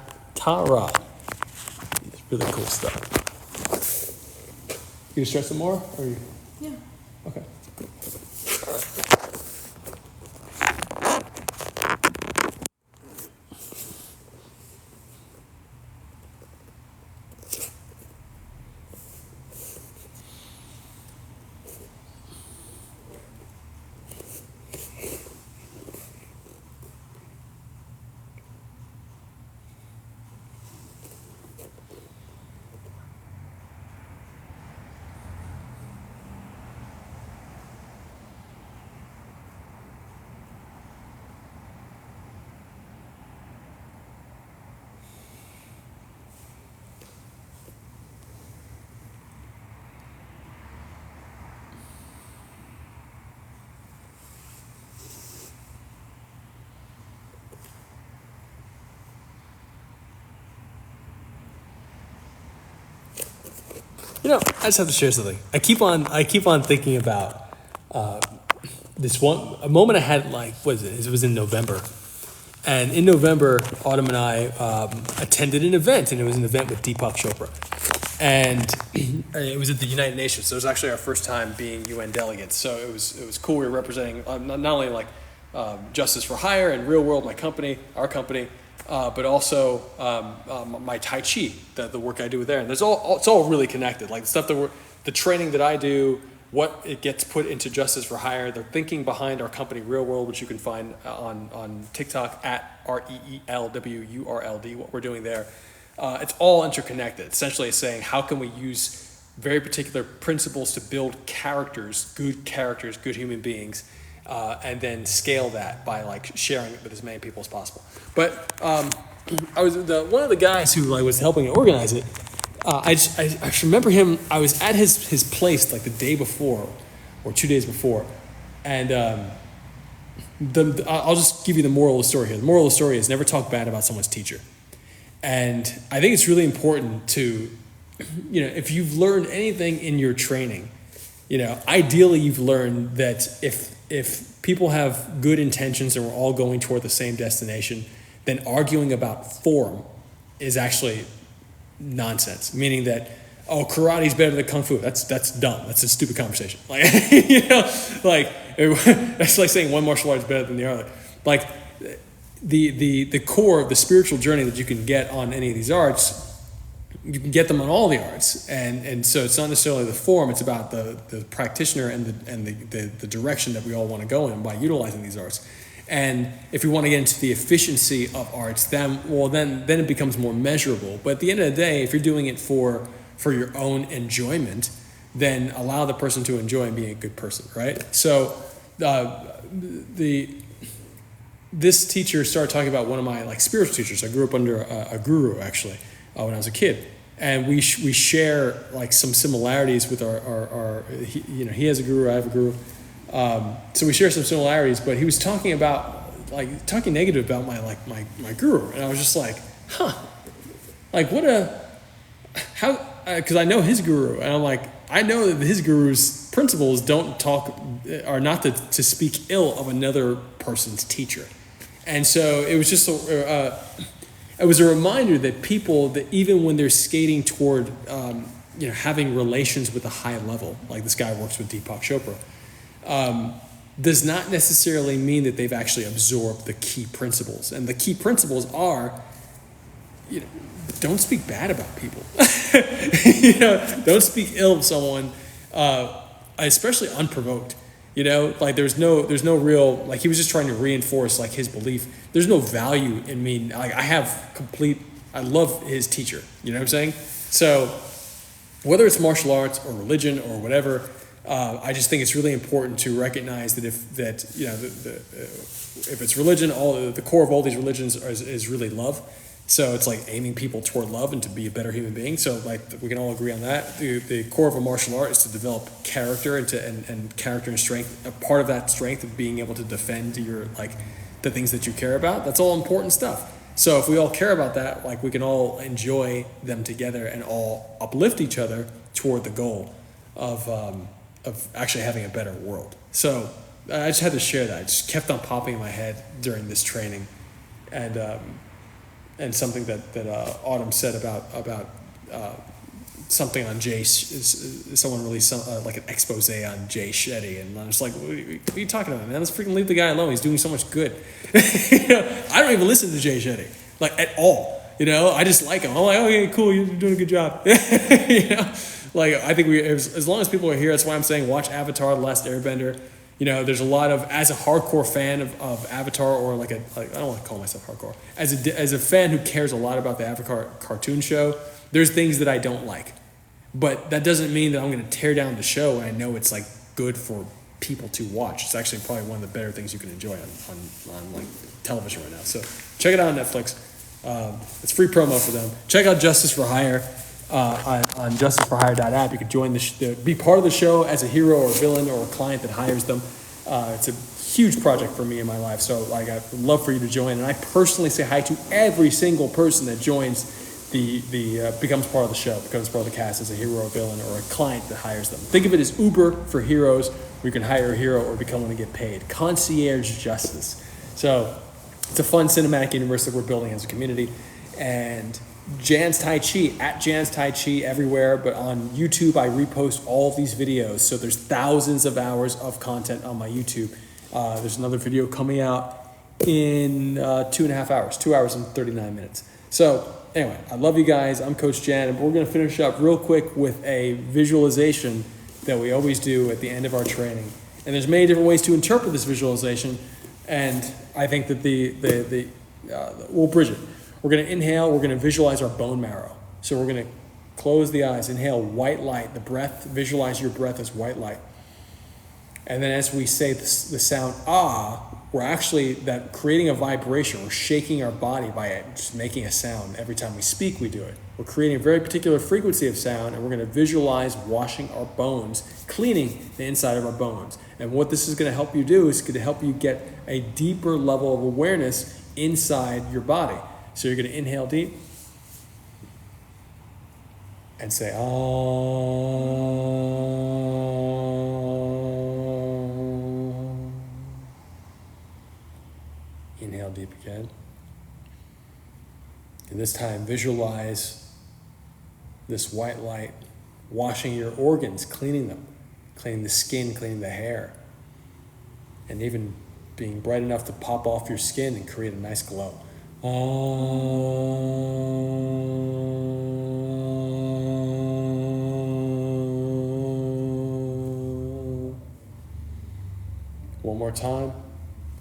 It's really cool stuff. You gonna stretch some more, or you? Yeah. Okay. Cool. You know, I just have to share something. I keep on thinking about a moment I had, like, what is it? It was in November. And in November, Autumn and I attended an event, and it was an event with Deepak Chopra. And it was at the United Nations, so it was actually our first time being UN delegates. So it was cool. We were representing not only like Justice for Hire and Real World, our company, but also my Tai Chi, the work I do there. And it's all really connected. Like the stuff the training that I do, what it gets put into Justice for Hire, the thinking behind our company Real World, which you can find on TikTok at REELWURLD, what we're doing there. It's all interconnected. Essentially, it's saying how can we use very particular principles to build characters, good human beings, and then scale that by like sharing it with as many people as possible. But I was one of the guys who like was helping organize it. I just remember him. I was at his place like the day before, or 2 days before, and I'll just give you the moral of the story here. The moral of the story is never talk bad about someone's teacher. And I think it's really important to, you know, if you've learned anything in your training, you know, ideally you've learned that if people have good intentions and we're all going toward the same destination, then arguing about form is actually nonsense. Meaning that, oh, karate's better than kung fu. That's dumb. That's a stupid conversation. Like, you know, like that's like saying one martial art is better than the other. Like the core of the spiritual journey that you can get on any of these arts, you can get them on all the arts, and so it's not necessarily the form. It's about the practitioner and the direction that we all want to go in by utilizing these arts. And if we want to get into the efficiency of arts, then it becomes more measurable. But at the end of the day, if you're doing it for your own enjoyment, then allow the person to enjoy and be a good person, right? So this teacher started talking about one of my like spiritual teachers. I grew up under a guru actually when I was a kid, and we share like some similarities with our he has a guru, I have a guru. So we share some similarities, but he was talking negative about my guru, and I was just like, because I know his guru, and I'm like, I know that his guru's principles are not to speak ill of another person's teacher, and so it was just it was a reminder that people that even when they're skating toward having relations with a high level, like this guy works with Deepak Chopra. Does not necessarily mean that they've actually absorbed the key principles. And the key principles are, don't speak bad about people. Don't speak ill of someone, especially unprovoked. Like there's no real, like he was just trying to reinforce like his belief. There's no value in me. Like I love his teacher. You know what I'm saying? So whether it's martial arts or religion or whatever, I just think it's really important to recognize that if it's religion, the core of all these religions is really love. So it's like aiming people toward love and to be a better human being. So like we can all agree on that. The core of a martial art is to develop character and character and strength. A part of that strength of being able to defend the things that you care about. That's all important stuff. So if we all care about that, like we can all enjoy them together and all uplift each other toward the goal of actually having a better world. So I just had to share that. It just kept on popping in my head during this training, and something that Autumn said about something on Jay. Someone released like an expose on Jay Shetty, and I'm just like, what are you talking about, man? Let's freaking leave the guy alone. He's doing so much good. I don't even listen to Jay Shetty like at all. I just like him. I'm like, okay, cool, you're doing a good job. Like, I think as long as people are here, that's why I'm saying watch Avatar: The Last Airbender. There's a lot of, as a hardcore fan of Avatar, or I don't want to call myself hardcore, as a fan who cares a lot about the Avatar cartoon show, there's things that I don't like. But that doesn't mean that I'm going to tear down the show when I know it's like good for people to watch. It's actually probably one of the better things you can enjoy on like television right now. So check it out on Netflix. It's free promo for them. Check out Justice for Hire. On justiceforhire.app, you can join be part of the show as a hero or a villain or a client that hires them. It's a huge project for me in my life, so I'd love for you to join. And I personally say hi to every single person that joins becomes part of the show, becomes part of the cast as a hero or villain or a client that hires them. Think of it as Uber for heroes, where you can hire a hero or become one and get paid. Concierge justice. So it's a fun cinematic universe that we're building as a community. And Jan's Tai Chi, at Jan's Tai Chi everywhere, but on YouTube I repost all of these videos. So there's thousands of hours of content on my YouTube. There's another video coming out in 2.5 hours, 2 hours and 39 minutes. So anyway, I love you guys. I'm Coach Jan, and we're going to finish up real quick with a visualization that we always do at the end of our training. And there's many different ways to interpret this visualization, and I think that we'll bridge it. We're going to inhale. We're going to visualize our bone marrow. So we're going to close the eyes, inhale white light. The breath, visualize your breath as white light. And then as we say the sound ah, we're actually creating a vibration. We're shaking our body by just making a sound. Every time we speak, we do it. We're creating a very particular frequency of sound, and we're going to visualize washing our bones, cleaning the inside of our bones. And what this is going to help you do is going to help you get a deeper level of awareness inside your body. So you're going to inhale deep and say, Inhale deep again. And this time, visualize this white light washing your organs, cleaning them, cleaning the skin, cleaning the hair, and even being bright enough to pop off your skin and create a nice glow. One more time.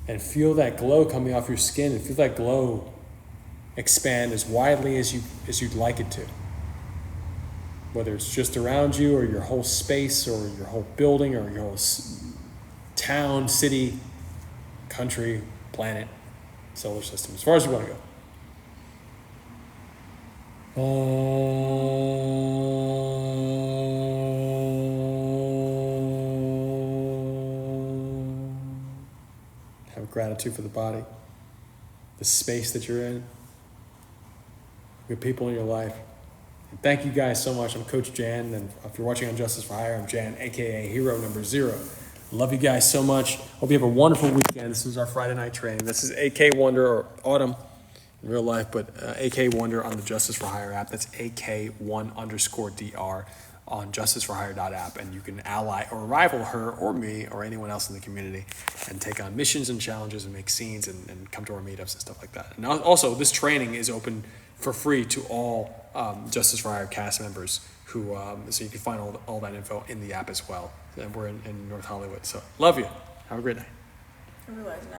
And feel that glow coming off your skin, and feel that glow expand as widely as you'd like it to. Whether it's just around you, or your whole space, or your whole building, or your whole town, city, country, planet, solar system, as far as you want to go. Have gratitude for the body, the space that you're in, your people in your life. And thank you guys so much. I'm Coach Jan, and if you're watching on Justice for Hire, I'm Jan, aka Hero Number 0. Love you guys so much. Hope you have a wonderful weekend. This is our Friday night training. This is AK Wonder, or Autumn in real life, but AK Wonder on the Justice for Hire app. That's AK1_DR on justiceforhire.app, and you can ally or rival her or me or anyone else in the community and take on missions and challenges and make scenes and come to our meetups and stuff like that. And also, this training is open for free to all Justice for Hire cast members who, so you can find all that info in the app as well. And we're in North Hollywood. So love you. Have a great night. I realize now